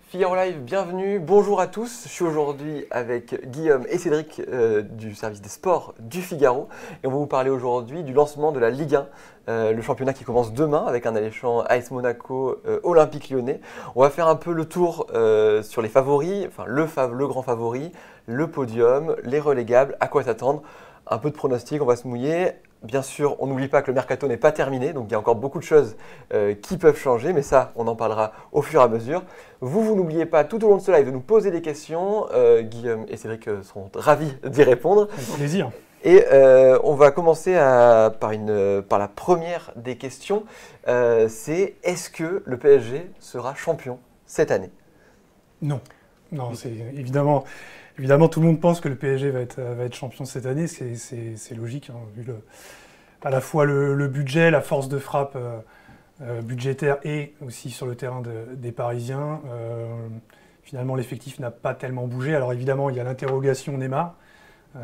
Figaro Live, bienvenue, bonjour à tous. Je suis aujourd'hui avec Guillaume et Cédric du service des sports du Figaro et on va vous parler aujourd'hui du lancement de la Ligue 1, le championnat qui commence demain avec un alléchant AS Monaco Olympique Lyonnais. On va faire un peu le tour sur les favoris, enfin le grand favori, le podium, les relégables, à quoi s'attendre, un peu de pronostics, on va se mouiller. Bien sûr, on n'oublie pas que le mercato n'est pas terminé, donc il y a encore beaucoup de choses qui peuvent changer, mais ça, on en parlera au fur et à mesure. Vous n'oubliez pas tout au long de ce live de nous poser des questions. Guillaume et Cédric seront ravis d'y répondre. Avec plaisir. Et on va commencer par la première des questions. C'est est-ce que le PSG sera champion cette année? Non, c'est évidemment, tout le monde pense que le PSG va être champion cette année. C'est logique, hein, vu à la fois le budget, la force de frappe budgétaire et aussi sur le terrain des Parisiens. Finalement, l'effectif n'a pas tellement bougé. Alors évidemment, il y a l'interrogation Neymar,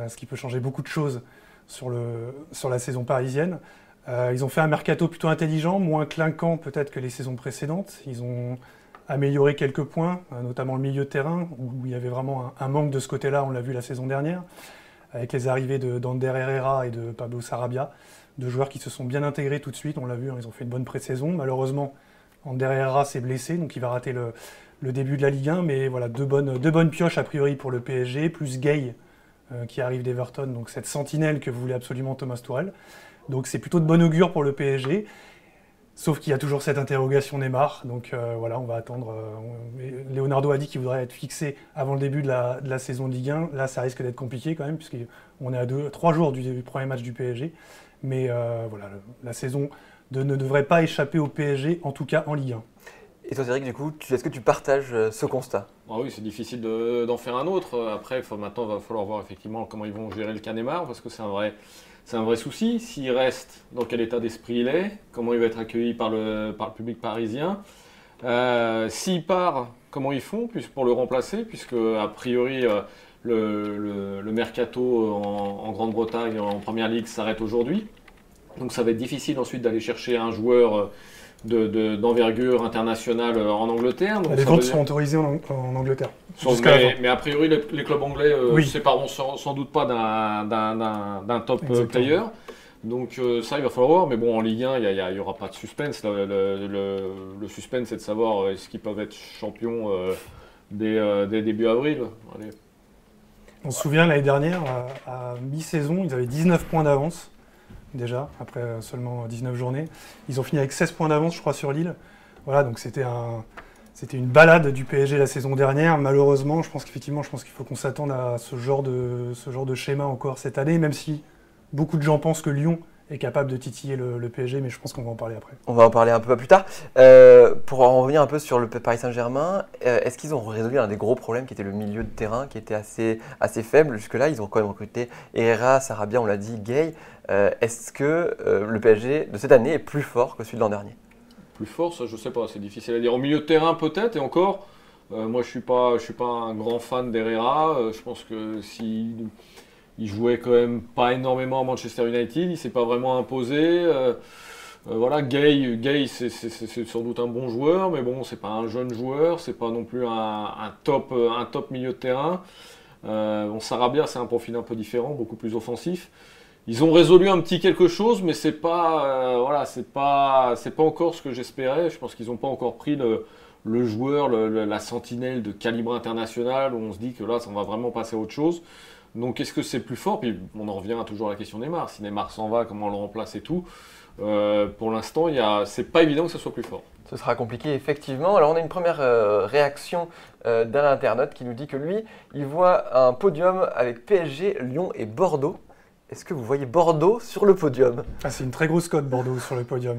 ce qui peut changer beaucoup de choses sur la saison parisienne. Ils ont fait un mercato plutôt intelligent, moins clinquant peut-être que les saisons précédentes. Ils ont amélioré quelques points, notamment le milieu de terrain, où il y avait vraiment un manque de ce côté-là, on l'a vu la saison dernière, avec les arrivées d'Ander Herrera et de Pablo Sarabia, deux joueurs qui se sont bien intégrés tout de suite, on l'a vu, hein, ils ont fait une bonne pré-saison. Malheureusement, Ander Herrera s'est blessé, donc il va rater le début de la Ligue 1, mais voilà, deux bonnes pioches a priori pour le PSG, plus Gay qui arrive d'Everton, donc cette sentinelle que voulait absolument Thomas Tuchel. Donc c'est plutôt de bon augure pour le PSG. Sauf qu'il y a toujours cette interrogation Neymar, donc voilà, on va attendre. Leonardo a dit qu'il voudrait être fixé avant le début de la saison de Ligue 1. Là, ça risque d'être compliqué quand même, puisqu'on est à 3 jours du premier match du PSG. Mais voilà, la saison ne devrait pas échapper au PSG, en tout cas en Ligue 1. Et toi, Cédric, du coup, est-ce que tu partages ce constat? Ah oui, c'est difficile d'en faire un autre. Après, maintenant, il va falloir voir effectivement comment ils vont gérer le cas Neymar, parce que c'est un vrai souci. S'il reste, dans quel état d'esprit il est, comment il va être accueilli par le public parisien. S'il part, comment ils font pour le remplacer, puisque a priori le mercato en Grande-Bretagne, en Première Ligue, s'arrête aujourd'hui. Donc ça va être difficile ensuite d'aller chercher un joueur d'envergure internationale en Angleterre. Donc les ventes sont autorisées en Angleterre. Mais a priori, les clubs anglais ne oui. sépareront sans doute pas d'un top player. Donc ça, il va falloir voir. Mais bon, en Ligue 1, il n'y aura pas de suspense. Le suspense, c'est de savoir est-ce qu'ils peuvent être champions dès début avril. Allez. On se souvient, l'année dernière, à mi-saison, ils avaient 19 points d'avance. Déjà, après seulement 19 journées. Ils ont fini avec 16 points d'avance, je crois, sur Lille. Voilà, donc c'était une balade du PSG la saison dernière. Malheureusement, je pense qu'il faut qu'on s'attende à ce genre de schéma encore cette année, même si beaucoup de gens pensent que Lyon est capable de titiller le PSG, mais je pense qu'on va en parler après. On va en parler un peu plus tard. Pour en revenir un peu sur le Paris Saint-Germain, est-ce qu'ils ont résolu un des gros problèmes qui était le milieu de terrain, qui était assez faible jusque-là? Ils ont quand même recruté Herrera, Sarabia, on l'a dit, Gay. Est-ce que le PSG de cette année est plus fort que celui de l'an dernier? Plus fort, ça je sais pas, c'est difficile à dire. Au milieu de terrain peut-être, et encore, moi je suis pas un grand fan d'Herrera. Je pense que il jouait quand même pas énormément à Manchester United, il s'est pas vraiment imposé. Voilà, Gay c'est sans doute un bon joueur, mais bon, c'est pas un jeune joueur, c'est pas non plus un top milieu de terrain. Sarabia, c'est un profil un peu différent, beaucoup plus offensif. Ils ont résolu un petit quelque chose, mais c'est pas encore ce que j'espérais. Je pense qu'ils n'ont pas encore pris le joueur, la sentinelle de calibre international, où on se dit que là, on va vraiment passer à autre chose. Donc, est-ce que c'est plus fort? Puis, on en revient toujours à la question Neymar. Si Neymar s'en va, comment on le remplace et tout. Pour l'instant, c'est pas évident que ce soit plus fort. Ce sera compliqué, effectivement. Alors, on a une première réaction d'un internaute qui nous dit que lui, il voit un podium avec PSG, Lyon et Bordeaux. Est-ce que vous voyez Bordeaux sur le podium? C'est une très grosse cote, Bordeaux, sur le podium.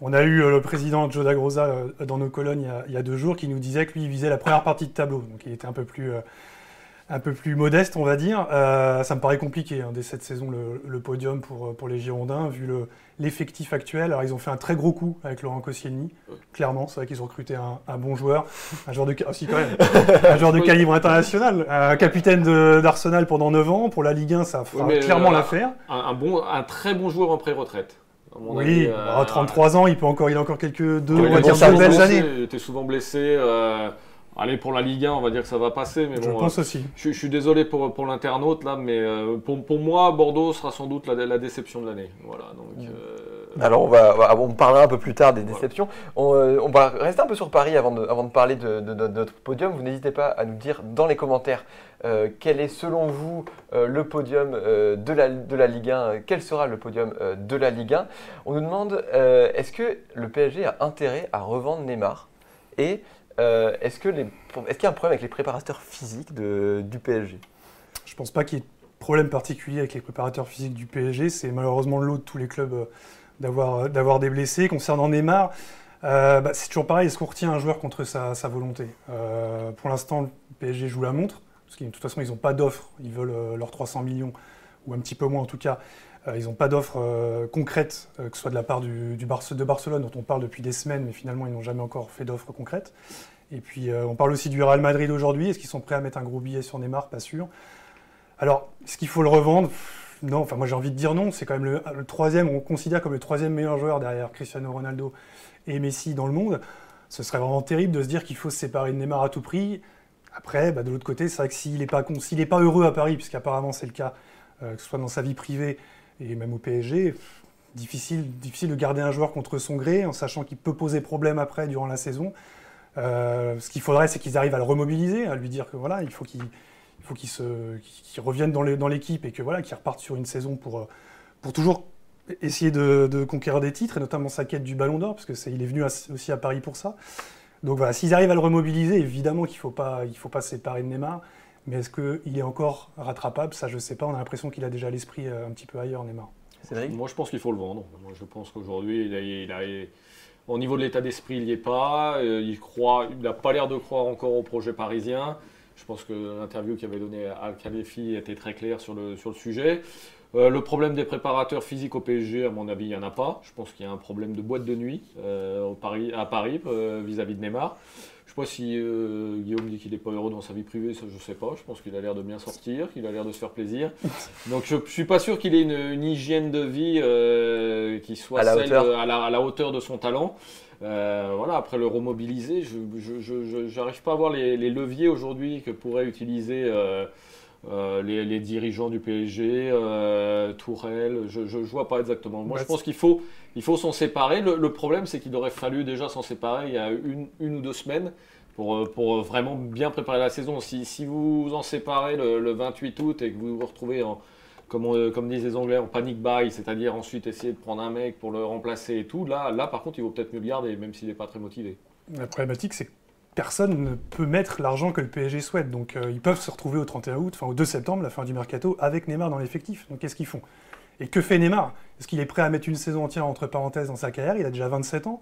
On a eu le président Joe Dagrosa dans nos colonnes il y a 2 jours qui nous disait que lui, il visait la première partie de tableau. Donc, il était un peu plus modeste, on va dire. Ça me paraît compliqué, dès cette saison, le podium pour les Girondins, vu l'effectif actuel. Alors, ils ont fait un très gros coup avec Laurent Koscielny. Clairement, c'est vrai qu'ils ont recruté un bon joueur, un joueur de calibre international, un capitaine d'Arsenal pendant 9 ans. Pour la Ligue 1, ça fera clairement l'affaire. Un très bon joueur en pré-retraite. Oui, à 33 ans, il a encore quelques belles années. Il était souvent blessé. Allez, pour la Ligue 1, on va dire que ça va passer. Mais Je bon, pense aussi. je suis désolé pour l'internaute, là, mais pour moi, Bordeaux sera sans doute la déception de l'année. Voilà, donc, Alors on parlera un peu plus tard des déceptions. On va rester un peu sur Paris avant de parler de notre podium. Vous n'hésitez pas à nous dire dans les commentaires quel est selon vous le podium de la Ligue 1. Quel sera le podium de la Ligue 1? On nous demande est-ce que le PSG a intérêt à revendre Neymar? Et est-ce qu'il y a un problème avec les préparateurs physiques du PSG? Je pense pas qu'il y ait de problème particulier avec les préparateurs physiques du PSG. C'est malheureusement le lot de tous les clubs d'avoir des blessés. Concernant Neymar, c'est toujours pareil. Est-ce qu'on retient un joueur contre sa volonté? Pour l'instant, le PSG joue la montre. Parce que de toute façon, ils n'ont pas d'offre. Ils veulent leurs 300 millions, ou un petit peu moins en tout cas. Ils n'ont pas d'offre concrète, que ce soit de la part de Barcelone, dont on parle depuis des semaines, mais finalement, ils n'ont jamais encore fait d'offre concrète. Et puis, on parle aussi du Real Madrid aujourd'hui. Est-ce qu'ils sont prêts à mettre un gros billet sur Neymar? Pas sûr. Alors, est-ce qu'il faut le revendre? Non, enfin, moi j'ai envie de dire non. C'est quand même le troisième, on considère comme le troisième meilleur joueur derrière Cristiano Ronaldo et Messi dans le monde. Ce serait vraiment terrible de se dire qu'il faut se séparer de Neymar à tout prix. Après, de l'autre côté, c'est vrai que s'il n'est pas heureux à Paris, puisqu'apparemment c'est le cas, que ce soit dans sa vie privée et même au PSG, difficile de garder un joueur contre son gré, en sachant qu'il peut poser problème après, durant la saison. Ce qu'il faudrait, c'est qu'ils arrivent à le remobiliser, à lui dire que voilà, il faut qu'il revienne dans l'équipe et que voilà, qu'il reparte sur une saison pour toujours essayer de conquérir des titres, et notamment sa quête du Ballon d'Or, parce qu'il est venu aussi à Paris pour ça. Donc voilà, s'ils arrivent à le remobiliser, évidemment qu'il ne faut pas se séparer de Neymar. Mais est-ce qu'il est encore rattrapable? Ça, je ne sais pas. On a l'impression qu'il a déjà l'esprit un petit peu ailleurs, Neymar. Cédric? moi, je pense qu'il faut le vendre. Moi, je pense qu'aujourd'hui, au niveau de l'état d'esprit, il n'y est pas. Il n'a pas l'air de croire encore au projet parisien. Je pense que l'interview qu'il avait donnée à Al-Khalifi était très claire sur le sujet. Le problème des préparateurs physiques au PSG, à mon avis, il n'y en a pas. Je pense qu'il y a un problème de boîte de nuit à Paris vis-à-vis de Neymar. Je ne sais pas si Guillaume dit qu'il n'est pas heureux dans sa vie privée, ça je ne sais pas. Je pense qu'il a l'air de bien sortir, qu'il a l'air de se faire plaisir. Donc je ne suis pas sûr qu'il ait une hygiène de vie qui soit à la hauteur de son talent. Voilà, après le remobiliser, je n'arrive pas à voir les leviers aujourd'hui que pourraient utiliser les dirigeants du PSG, Tourelle, je ne vois pas exactement. Moi, je pense qu'il faut s'en séparer. Le problème, c'est qu'il aurait fallu déjà s'en séparer il y a une ou 2 semaines pour vraiment bien préparer la saison. Si vous vous en séparez le 28 août et que vous vous retrouvez, comme disent les Anglais, en panic buy, c'est-à-dire ensuite essayer de prendre un mec pour le remplacer et tout, là par contre, il vaut peut-être mieux le garder, même s'il n'est pas très motivé. La problématique, c'est que personne ne peut mettre l'argent que le PSG souhaite. Donc ils peuvent se retrouver au 31 août, enfin au 2 septembre, la fin du mercato, avec Neymar dans l'effectif. Donc qu'est-ce qu'ils font? Et que fait Neymar? Est-ce qu'il est prêt à mettre une saison entière entre parenthèses dans sa carrière? Il a déjà 27 ans.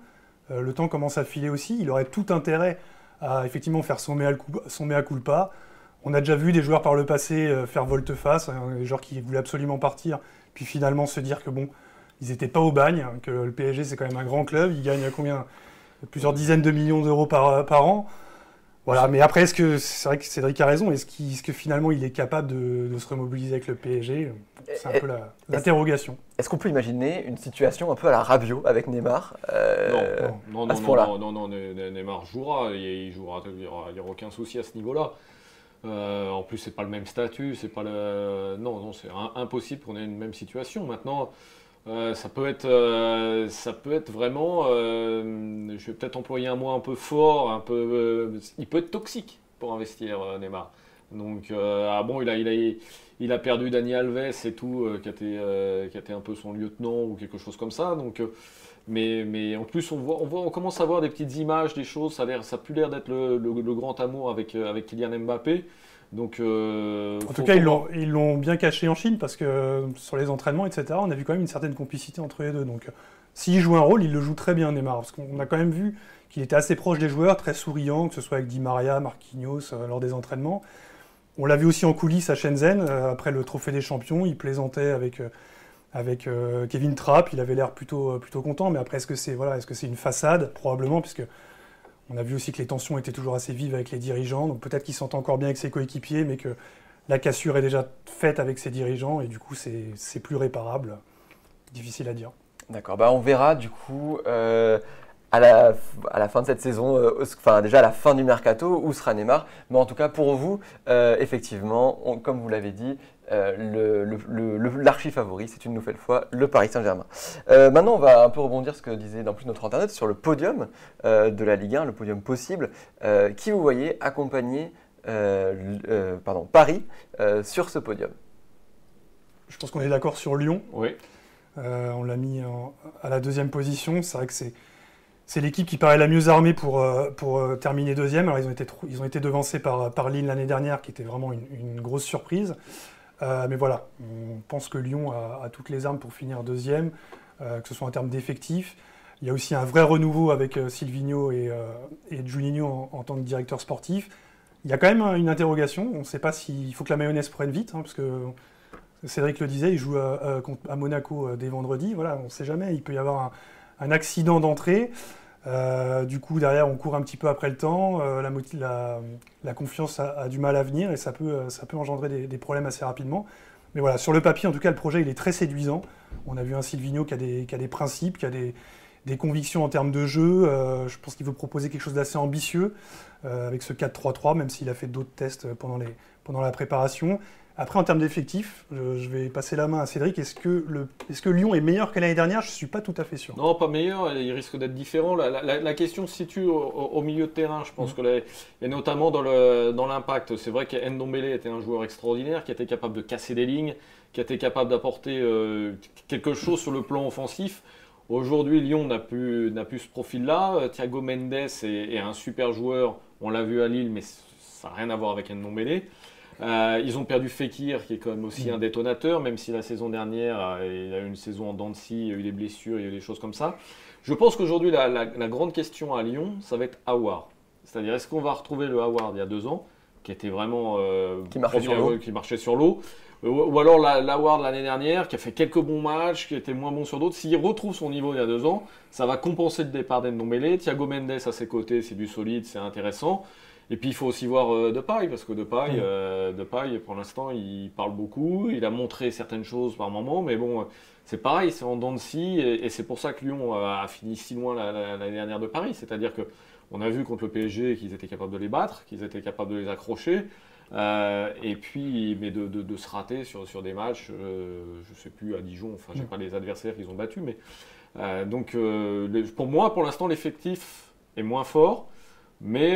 Le temps commence à filer aussi. Il aurait tout intérêt à effectivement faire son mea culpa. On a déjà vu des joueurs par le passé faire volte-face, des joueurs qui voulaient absolument partir, puis finalement se dire que bon, ils n'étaient pas au bagne, que le PSG c'est quand même un grand club, il gagne combien? Plusieurs dizaines de millions d'euros par an. Voilà, mais après, c'est vrai que Cédric a raison, est-ce que finalement il est capable de se remobiliser avec le PSG? C'est un peu l'interrogation. Est-ce qu'on peut imaginer une situation un peu à la Rabiot avec Neymar Non, Neymar jouera, il jouera, il n'y aura aucun souci à ce niveau-là. En plus, c'est pas le même statut, c'est pas non, c'est impossible qu'on ait une même situation. Maintenant, ça peut être vraiment, je vais peut-être employer un mot un peu fort, il peut être toxique pour investir Neymar. Donc il a perdu Dani Alves et tout, qui a été un peu son lieutenant ou quelque chose comme ça. Donc mais en plus on commence à voir des petites images, des choses. Ça a plus l'air d'être le grand amour avec Kylian Mbappé. Donc, en tout cas, ils l'ont bien caché en Chine parce que sur les entraînements, etc., on a vu quand même une certaine complicité entre les deux. Donc, s'il joue un rôle, il le joue très bien, Neymar. Parce qu'on a quand même vu qu'il était assez proche des joueurs, très souriant, que ce soit avec Di Maria, Marquinhos, lors des entraînements. On l'a vu aussi en coulisses à Shenzhen, après le Trophée des Champions. Il plaisantait avec Kevin Trapp. Il avait l'air plutôt content. Mais après, est-ce que c'est une façade? Probablement, puisque on a vu aussi que les tensions étaient toujours assez vives avec les dirigeants, donc peut-être qu'il s'entend encore bien avec ses coéquipiers, mais que la cassure est déjà faite avec ses dirigeants, et du coup c'est plus réparable. Difficile à dire. D'accord, on verra du coup à la fin de cette saison, enfin déjà à la fin du mercato, où sera Neymar. Mais en tout cas, pour vous, effectivement, comme vous l'avez dit, l'archi-favori, c'est une nouvelle fois le Paris Saint-Germain. Maintenant, on va un peu rebondir sur ce que disait en plus notre internet sur le podium de la Ligue 1, le podium possible. Qui vous voyez accompagner Paris sur ce podium? Je pense qu'on est d'accord sur Lyon. Oui. On l'a mis à la deuxième position. C'est vrai que c'est l'équipe qui paraît la mieux armée pour terminer deuxième. Alors ils ont été devancés par Lille l'année dernière, qui était vraiment une grosse surprise. Mais voilà, on pense que Lyon a toutes les armes pour finir deuxième, que ce soit en termes d'effectifs. Il y a aussi un vrai renouveau avec Silvinho et Juninho en tant que directeur sportif. Il y a quand même une interrogation. On ne sait pas s'il faut que la mayonnaise prenne vite, parce que Cédric le disait, il joue à Monaco dès vendredi. Voilà, on ne sait jamais, il peut y avoir un accident d'entrée. Du coup, derrière, on court un petit peu après le temps. La confiance a du mal à venir et ça peut engendrer des problèmes assez rapidement. Mais voilà, sur le papier, en tout cas, le projet il est très séduisant. On a vu un Silvinho qui a des principes, qui a des convictions en termes de jeu. Je pense qu'il veut proposer quelque chose d'assez ambitieux avec ce 4-3-3, même s'il a fait d'autres tests pendant la préparation. Après, en termes d'effectifs, je vais passer la main à Cédric. Est-ce que Lyon est meilleur que l'année dernière? Je ne suis pas tout à fait sûr. Non, pas meilleur, il risque d'être différent. La question se situe au milieu de terrain, je pense, et notamment dans l'impact. C'est vrai qu'Ndombélé était un joueur extraordinaire, qui était capable de casser des lignes, qui était capable d'apporter quelque chose sur le plan offensif. Aujourd'hui, Lyon n'a plus ce profil-là. Thiago Mendes est un super joueur, on l'a vu à Lille, mais ça n'a rien à voir avec Ndombélé. Ils ont perdu Fekir, qui est quand même aussi un détonateur, même si la saison dernière, il a eu une saison en dents de scie, il y a eu des blessures, il y a eu des choses comme ça. Je pense qu'aujourd'hui, la grande question à Lyon, ça va être Aouar. C'est-à-dire, est-ce qu'on va retrouver le Aouar d'il y a 2 ans, qui était vraiment qui marchait sur l'eau, ou alors l'Aouar de l'année dernière, qui a fait quelques bons matchs, qui était moins bon sur d'autres. S'il retrouve son niveau il y a 2 ans, ça va compenser le départ d'Ndombélé. Thiago Mendes à ses côtés, c'est du solide, c'est intéressant. Et puis il faut aussi voir Depay, parce que Depay, pour l'instant, il parle beaucoup, il a montré certaines choses par moment, mais bon, c'est pareil, c'est en dents de scie, et c'est pour ça que Lyon a fini si loin l'année dernière de Paris. C'est-à-dire qu'on a vu contre le PSG qu'ils étaient capables de les battre, qu'ils étaient capables de les accrocher, et puis mais de se rater sur des matchs, je ne sais plus, à Dijon, enfin je n'ai pas les adversaires qu'ils ont battus, mais donc pour moi, pour l'instant, l'effectif est moins fort. Mais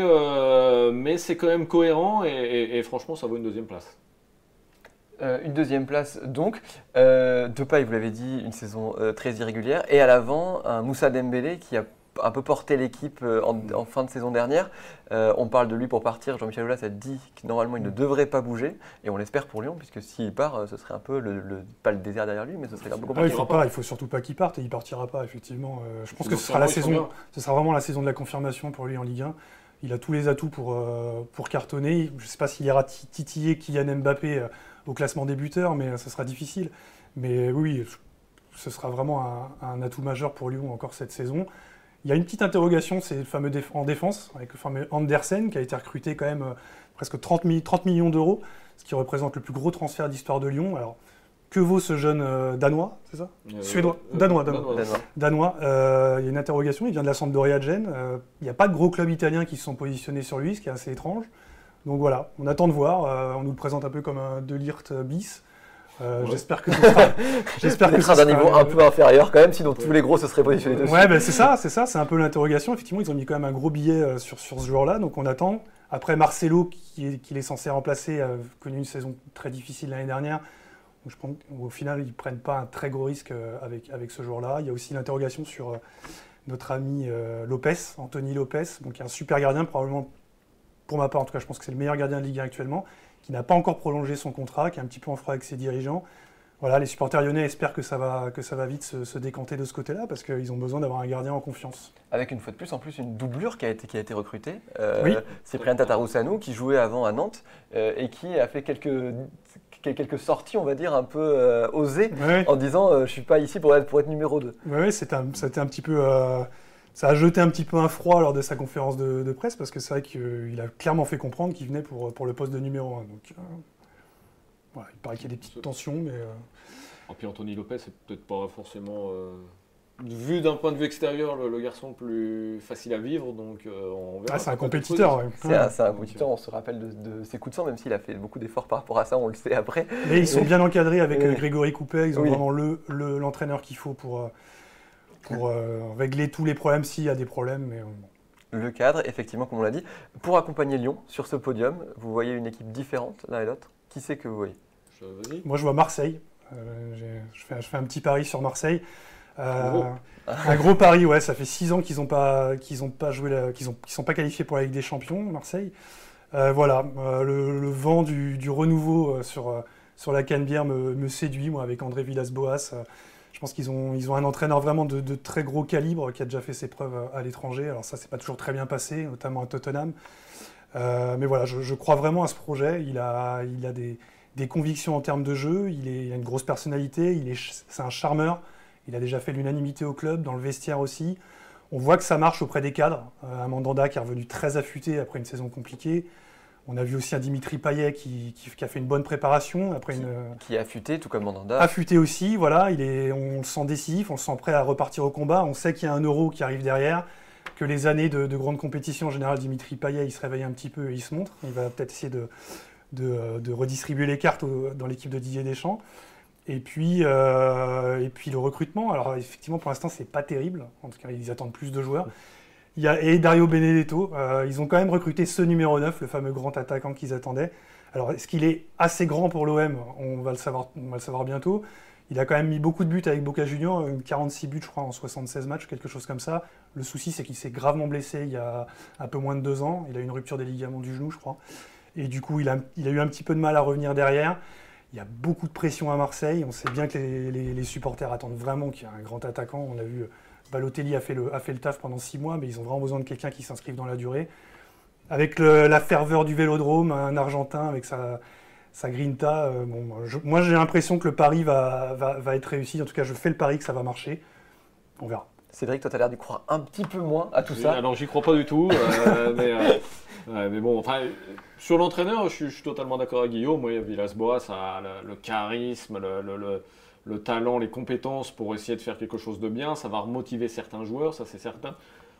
c'est quand même cohérent et franchement, ça vaut une deuxième place. Une deuxième place donc. Depay, vous l'avez dit, une saison très irrégulière. Et à l'avant, un Moussa Dembélé qui a un peu porté l'équipe en fin de saison dernière. On parle de lui pour partir. Jean-Michel Aulas a dit que normalement il ne devrait pas bouger. Et on l'espère pour Lyon, puisque s'il part, ce serait un peu pas le désert derrière lui, mais ce serait un peu compliqué. Il faut surtout pas qu'il parte et il ne partira pas, effectivement. Je pense que ce sera vraiment la saison de la confirmation pour lui en Ligue 1. Il a tous les atouts pour cartonner. Je ne sais pas s'il ira titiller Kylian Mbappé au classement des buteurs, mais ce sera difficile. Mais oui, ce sera vraiment un atout majeur pour Lyon encore cette saison. Il y a une petite interrogation, c'est le fameux en défense, avec le fameux Andersen, qui a été recruté quand même presque 30 millions d'euros, ce qui représente le plus gros transfert d'histoire de Lyon. Alors, que vaut ce jeune Danois, c'est ça? Suédois. Danois. Il y a une interrogation, il vient de la Sampdoria de Gênes. Il n'y a pas de gros clubs italiens qui se sont positionnés sur lui, ce qui est assez étrange. Donc voilà, on attend de voir. On nous le présente un peu comme un De Ligt bis. J'espère que ce sera d'un niveau un peu inférieur quand même, sinon tous les gros se seraient positionnés dessus. Ouais, ben c'est ça, c'est un peu l'interrogation. Effectivement, ils ont mis quand même un gros billet sur ce joueur-là, donc on attend. Après, Marcelo, qu'il est censé remplacer, a connu une saison très difficile l'année dernière. Donc je pense qu'au final, ils ne prennent pas un très gros risque avec ce joueur-là. Il y a aussi l'interrogation sur notre ami Anthony Lopez, donc qui est un super gardien, probablement, pour ma part en tout cas, je pense que c'est le meilleur gardien de Ligue 1 actuellement, qui n'a pas encore prolongé son contrat, qui est un petit peu en froid avec ses dirigeants. Voilà, les supporters lyonnais espèrent que ça va vite se décanter de ce côté-là, parce qu'ils ont besoin d'avoir un gardien en confiance. Avec une fois de plus, en plus, une doublure qui a été recrutée. Oui. Cyprien Tatarusanu, qui jouait avant à Nantes, et qui a fait quelques sorties, on va dire, un peu osées, en disant je ne suis pas ici pour être numéro 2. Oui, c'était un petit peu... ça a jeté un petit peu un froid lors de sa conférence de presse, parce que c'est vrai qu'il a clairement fait comprendre qu'il venait pour le poste de numéro 1. Donc, voilà, il paraît qu'il y a des petites tensions, mais... Et puis Anthony Lopez, c'est peut-être pas forcément vu d'un point de vue extérieur, le garçon plus facile à vivre, donc on verra. Ah, c'est un compétiteur, ouais. C'est un compétiteur, on se rappelle de ses coups de sang, même s'il a fait beaucoup d'efforts par rapport à ça, on le sait après. Mais ils sont bien encadrés avec Oui. Grégory Coupet, ils ont Oui. vraiment l'entraîneur qu'il faut pour régler tous les problèmes s'il y a des problèmes. Mais, Le cadre, effectivement, comme on l'a dit. Pour accompagner Lyon sur ce podium, vous voyez une équipe différente l'un et l'autre. Qui c'est que vous voyez? Vas-y. moi, je vois Marseille. Je fais un petit pari sur Marseille. Gros. Un gros pari, ouais. Ça fait 6 ans qu'ils sont pas qualifiés pour la Ligue des Champions, Marseille. Voilà, le vent du renouveau sur la Canebière me séduit, moi, avec André Villas-Boas. Je pense qu'ils ont un entraîneur vraiment de très gros calibre qui a déjà fait ses preuves à l'étranger. Alors ça, c'est pas toujours très bien passé, notamment à Tottenham. Mais voilà, je crois vraiment à ce projet. Il a des convictions en termes de jeu. Il a une grosse personnalité. C'est un charmeur. Il a déjà fait l'unanimité au club, dans le vestiaire aussi. On voit que ça marche auprès des cadres. Un Mandanda qui est revenu très affûté après une saison compliquée. On a vu aussi un Dimitri Payet qui a fait une bonne préparation. Qui est affûté, tout comme Mandanda. Affûté aussi, voilà. On le sent décisif, on le sent prêt à repartir au combat. On sait qu'il y a un Euro qui arrive derrière, que les années de grande compétition, en général, Dimitri Payet, il se réveille un petit peu et il se montre. Il va peut-être essayer de redistribuer les cartes dans l'équipe de Didier Deschamps. Et puis le recrutement. Alors effectivement, pour l'instant, c'est pas terrible. En tout cas, ils attendent plus de joueurs. Et Dario Benedetto, ils ont quand même recruté ce numéro 9, le fameux grand attaquant qu'ils attendaient. Alors, est-ce qu'il est assez grand pour l'OM? On va le savoir bientôt. Il a quand même mis beaucoup de buts avec Boca Juniors, 46 buts, je crois, en 76 matchs, quelque chose comme ça. Le souci, c'est qu'il s'est gravement blessé il y a un peu moins de 2 ans. Il a eu une rupture des ligaments du genou, je crois. Et du coup, il a eu un petit peu de mal à revenir derrière. Il y a beaucoup de pression à Marseille. On sait bien que les supporters attendent vraiment qu'il y ait un grand attaquant. On a vu... Balotelli a fait le taf pendant 6 mois, mais ils ont vraiment besoin de quelqu'un qui s'inscrive dans la durée. Avec la ferveur du Vélodrome, un Argentin avec sa grinta. Moi, j'ai l'impression que le pari va être réussi. En tout cas, je fais le pari que ça va marcher. On verra. Cédric, toi, tu as l'air d'y croire un petit peu moins à tout ça. Alors, j'y crois pas du tout. Mais bon, enfin, sur l'entraîneur, je suis totalement d'accord avec Guillaume. Moi, Villas-Boas a le charisme, le talent, les compétences pour essayer de faire quelque chose de bien. Ça va remotiver certains joueurs, ça c'est certain.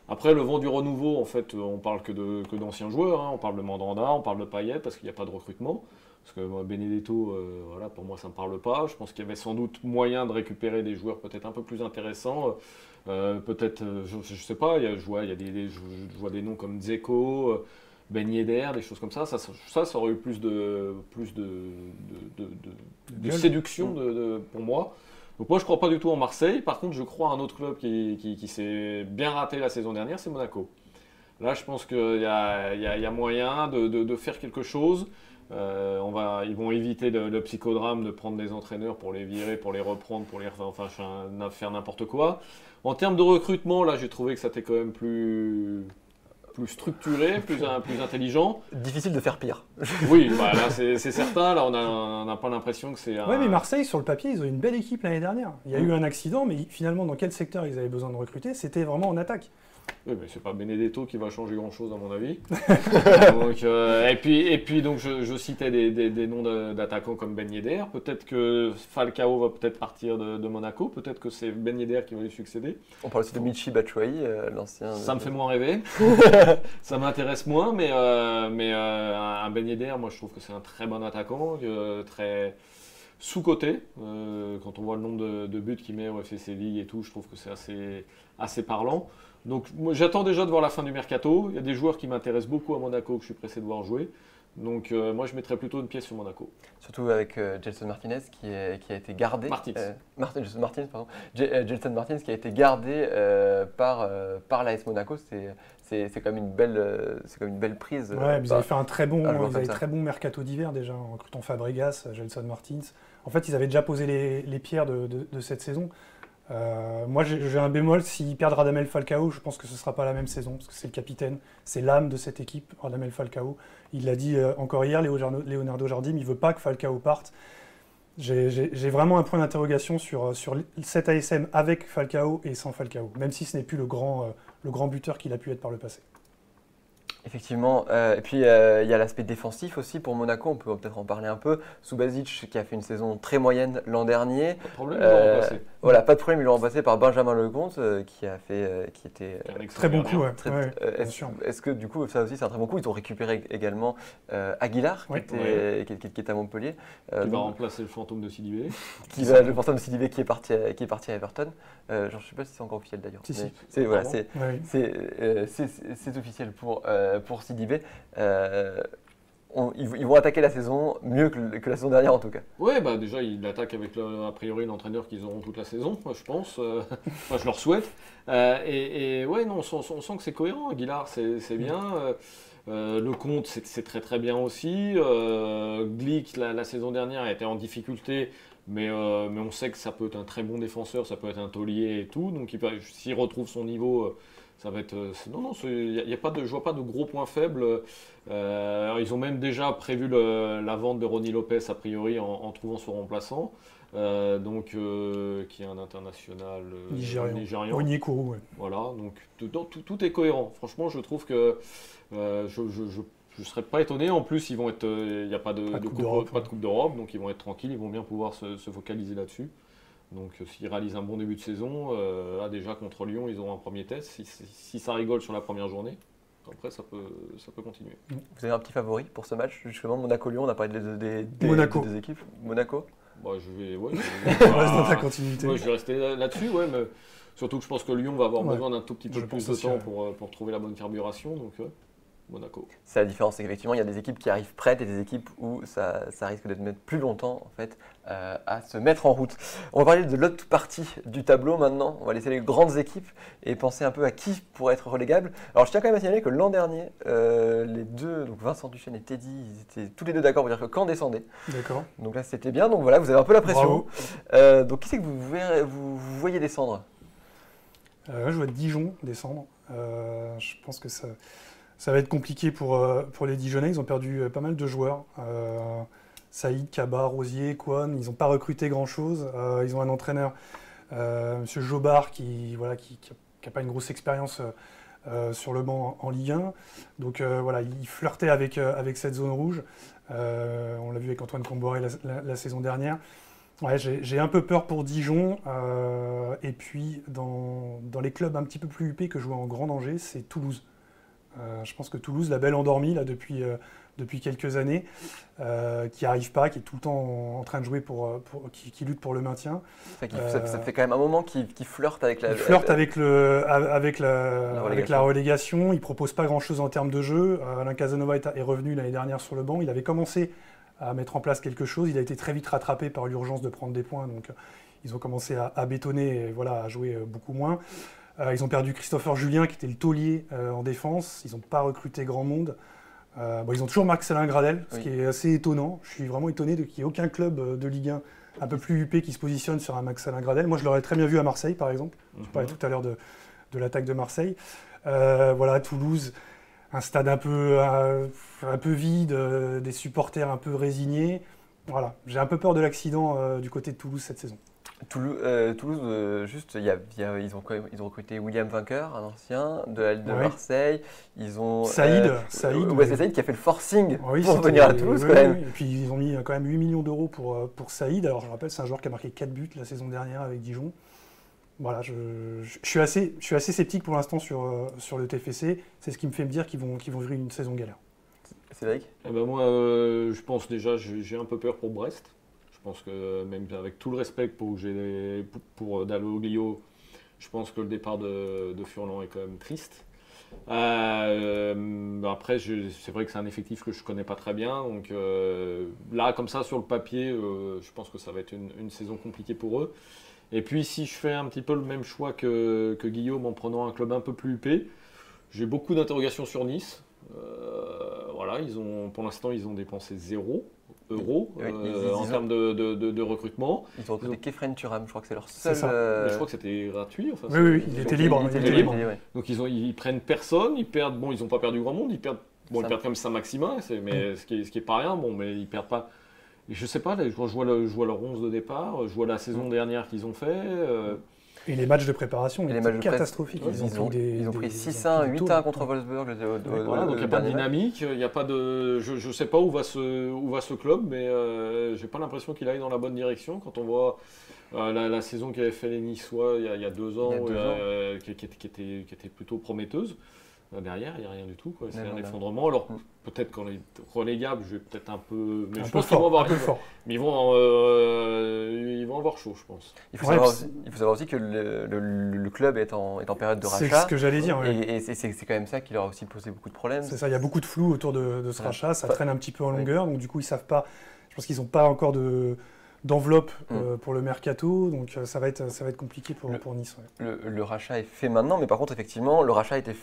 Après, le vent du renouveau, en fait, on parle que d'anciens joueurs. Hein. On parle de Mandanda, on parle de Payet parce qu'il n'y a pas de recrutement. Parce que moi, Benedetto, voilà, pour moi, ça ne me parle pas. Je pense qu'il y avait sans doute moyen de récupérer des joueurs peut-être un peu plus intéressants. Peut-être, je ne sais pas, je vois des noms comme Dzeko, Ben Yedder, des choses comme ça. Ça aurait eu plus de séduction pour moi. Donc moi, je ne crois pas du tout en Marseille. Par contre, je crois à un autre club qui s'est bien raté la saison dernière, c'est Monaco. Là, je pense qu'il y a moyen de faire quelque chose. Ils vont éviter le psychodrame de prendre des entraîneurs pour les virer, pour les reprendre, pour faire n'importe quoi. En termes de recrutement, là, j'ai trouvé que c'était quand même plus structuré, plus intelligent. Difficile de faire pire. Oui, bah là c'est certain. Là, on n'a pas l'impression que c'est un... Ouais, mais Marseille, sur le papier, ils ont une belle équipe l'année dernière. Il y a eu un accident, mais finalement, dans quel secteur ils avaient besoin de recruter? C'était vraiment en attaque. Oui, mais c'est pas Benedetto qui va changer grand-chose à mon avis. Donc, et puis donc je citais des noms d'attaquants comme Ben Yedder. Peut-être que Falcao va peut-être partir de Monaco. Peut-être que c'est Ben Yedder qui va lui succéder. On parle aussi de Michy Batshuayi, l'ancien... Ça me fait moins rêver. Ça m'intéresse moins, mais un Ben Yedder, moi je trouve que c'est un très bon attaquant, très sous-coté. Quand on voit le nombre de buts qu'il met au FC Séville et tout, je trouve que c'est assez parlant. Donc moi, j'attends déjà de voir la fin du mercato. Il y a des joueurs qui m'intéressent beaucoup à Monaco que je suis pressé de voir jouer. Donc moi je mettrais plutôt une pièce sur Monaco. Surtout avec Gelson Martinez qui a été gardé. Gelson Martins, pardon. Gelson Martins qui a été gardé par l'AS Monaco. C'est quand même une belle prise. Ouais, ils avaient fait un très bon mercato d'hiver déjà en recrutant Fabregas, Gelson Martins. En fait, ils avaient déjà posé les pierres de cette saison. Moi, j'ai un bémol. S'ils perdent Radamel Falcao, je pense que ce ne sera pas la même saison, parce que c'est le capitaine, c'est l'âme de cette équipe, Radamel Falcao. Il l'a dit encore hier, Leonardo Jardim, il ne veut pas que Falcao parte. J'ai vraiment un point d'interrogation sur cet ASM avec Falcao et sans Falcao, même si ce n'est plus le grand buteur qu'il a pu être par le passé. Effectivement, et puis il y a l'aspect défensif aussi pour Monaco, on peut peut-être en parler un peu. Subasic qui a fait une saison très moyenne l'an dernier. Pas de problème, ils l'ont remplacé. Voilà, pas de problème, ils l'ont remplacé par Benjamin Lecomte qui était Un excellent Très bon gardien. coup, ouais. Bien sûr. est-ce que du coup ça aussi c'est un très bon coup? Ils ont récupéré également Aguilar Ouais. qui est à Montpellier, Qui va donc, remplacer le fantôme de Sidibé. le fantôme de Sidibé qui est parti à Everton. Je ne sais pas si c'est encore officiel d'ailleurs. Si, si. Mais c'est voilà, Ah bon c'est officiel pour Sidibé. Ils vont attaquer la saison mieux que la saison dernière en tout cas. Ouais, bah déjà, ils attaquent avec a priori l'entraîneur qu'ils auront toute la saison, moi, je pense. Moi, je leur souhaite. Et ouais, non, on sent que c'est cohérent. Aguilar, c'est bien. Lecomte, c'est très très bien aussi. Glick, la saison dernière, a été en difficulté. Mais on sait que ça peut être un très bon défenseur, ça peut être un taulier et tout. Donc s'il retrouve son niveau, ça va être. Non, y a pas de, je vois pas de gros points faibles. Ils ont même déjà prévu la vente de Ronny Lopez, a priori, en trouvant son remplaçant. Qui est un international nigérian. Onyekuru, ouais. Voilà, donc tout est cohérent. Franchement, je trouve que je ne serais pas étonné. En plus, ils vont être, il n'y a pas de Coupe d'Europe, donc ils vont être tranquilles, ils vont bien pouvoir se focaliser là-dessus. Donc s'ils réalisent un bon début de saison, là déjà contre Lyon, ils auront un premier test. Si ça rigole sur la première journée, après ça peut continuer. Vous avez un petit favori pour ce match? Justement, Monaco-Lyon, on a parlé des deux équipes. Monaco? Bah, je vais On reste dans ta continuité. Ouais, je vais rester là-dessus, ouais, mais surtout que je pense que Lyon va avoir besoin d'un tout petit peu plus de temps pour trouver la bonne carburation. Donc Monaco. C'est la différence, c'est qu'effectivement, il y a des équipes qui arrivent prêtes et des équipes où ça risque de mettre plus longtemps en fait, à se mettre en route. On va parler de l'autre partie du tableau maintenant. On va laisser les grandes équipes et penser un peu à qui pourrait être relégable. Alors, je tiens quand même à signaler que l'an dernier, les deux, donc Vincent Duchesne et Teddy, ils étaient tous les deux d'accord pour dire que Caen descendait. D'accord. Donc là, c'était bien. Donc voilà, vous avez un peu la pression. Donc, qui c'est que vous voyez descendre? Je vois Dijon descendre. Je pense que ça va être compliqué pour les Dijonnais. Ils ont perdu pas mal de joueurs. Saïd, Kaba, Rosier, Kwan. Ils n'ont pas recruté grand-chose. Ils ont un entraîneur, M. Jobard, qui n'a pas une grosse expérience sur le banc en Ligue 1. Donc voilà, il flirtait avec cette zone rouge. On l'a vu avec Antoine Comboré la saison dernière. Ouais, j'ai un peu peur pour Dijon. Et puis, dans les clubs un petit peu plus huppés que je vois en grand danger, c'est Toulouse. Je pense que Toulouse, la belle endormie là, depuis quelques années, qui n'arrive pas, qui est tout le temps en train de jouer qui lutte pour le maintien. Ça fait quand même un moment qu'il flirte avec la... Il flirte avec la relégation. Il ne propose pas grand-chose en termes de jeu. Alain Casanova est revenu l'année dernière sur le banc. Il avait commencé à mettre en place quelque chose. Il a été très vite rattrapé par l'urgence de prendre des points. Donc, ils ont commencé à bétonner et à jouer beaucoup moins. Ils ont perdu Christopher Julien, qui était le taulier en défense. Ils n'ont pas recruté grand monde. Ils ont toujours Marcelin Gradel, ce qui est assez étonnant. Je suis vraiment étonné qu'il n'y ait aucun club de Ligue 1 un peu plus huppé qui se positionne sur un Marcelin Gradel. Moi, je l'aurais très bien vu à Marseille, par exemple. Je parlais tout à l'heure de l'attaque de Marseille. Toulouse, un stade un peu vide, des supporters un peu résignés. Voilà, j'ai un peu peur de l'accident du côté de Toulouse cette saison. Toulouse, juste, ils ont recruté William Vainqueur, un ancien de Marseille. Ils ont Saïd, c'est Saïd qui a fait le forcing pour venir à Toulouse quand même. Et puis ils ont mis quand même 8 millions d'euros pour Saïd. Alors je rappelle, c'est un joueur qui a marqué 4 buts la saison dernière avec Dijon. Voilà, je suis assez sceptique pour l'instant sur le TFC. C'est ce qui me fait me dire qu'ils vont vivre une saison galère. Cédric? Moi, je pense déjà, j'ai un peu peur pour Brest. Je pense que même avec tout le respect pour Dalloglio, je pense que le départ de Furlan est quand même triste. Après, c'est vrai que c'est un effectif que je ne connais pas très bien. Donc là, comme ça, sur le papier, je pense que ça va être une saison compliquée pour eux. Et puis, si je fais un petit peu le même choix que Guillaume en prenant un club un peu plus huppé, j'ai beaucoup d'interrogations sur Nice. Pour l'instant, ils ont dépensé 0 euros en termes de recrutement. Ils ont recruté Kefren Turam, je crois que c'est leur seul. Mais je crois que c'était gratuit. Enfin, oui, il était libre. Donc ils prennent personne, ils perdent. Bon, ils n'ont pas perdu grand monde, ils perdent quand même Saint-Maximin, ce qui est pas rien. Bon, mais ils perdent pas. Et je sais pas, je vois leur 11 de départ, je vois la saison dernière qu'ils ont fait. Et les matchs de préparation Et les étaient matchs catastrophiques. Ils ont pris 6-1, 8-1 contre Wolfsburg. Voilà, donc il n'y a pas de dynamique, il n'y a pas de. Je ne sais pas où va ce club, mais j'ai pas l'impression qu'il aille dans la bonne direction. Quand on voit la saison qu'avaient fait les Niçois il y a 2 ans, qui était plutôt prometteuse. Derrière, il n'y a rien du tout, quoi. C'est un effondrement. Alors, peut-être qu'en est relégable, je vais peut-être un peu. Mais je pense qu'ils vont avoir fort. Mais ils vont avoir chaud, je pense. Il faut savoir aussi que le club est en période de rachat. C'est ce que j'allais dire. Et c'est quand même ça qui leur a aussi posé beaucoup de problèmes. C'est ça, il y a beaucoup de flou autour de ce rachat. Ça traîne un petit peu en longueur. Donc, du coup, ils ne savent pas. Je pense qu'ils n'ont pas encore d'enveloppe pour le mercato, donc ça va être compliqué pour Nice. Ouais. Le rachat est fait maintenant, mais par contre, effectivement, le rachat a été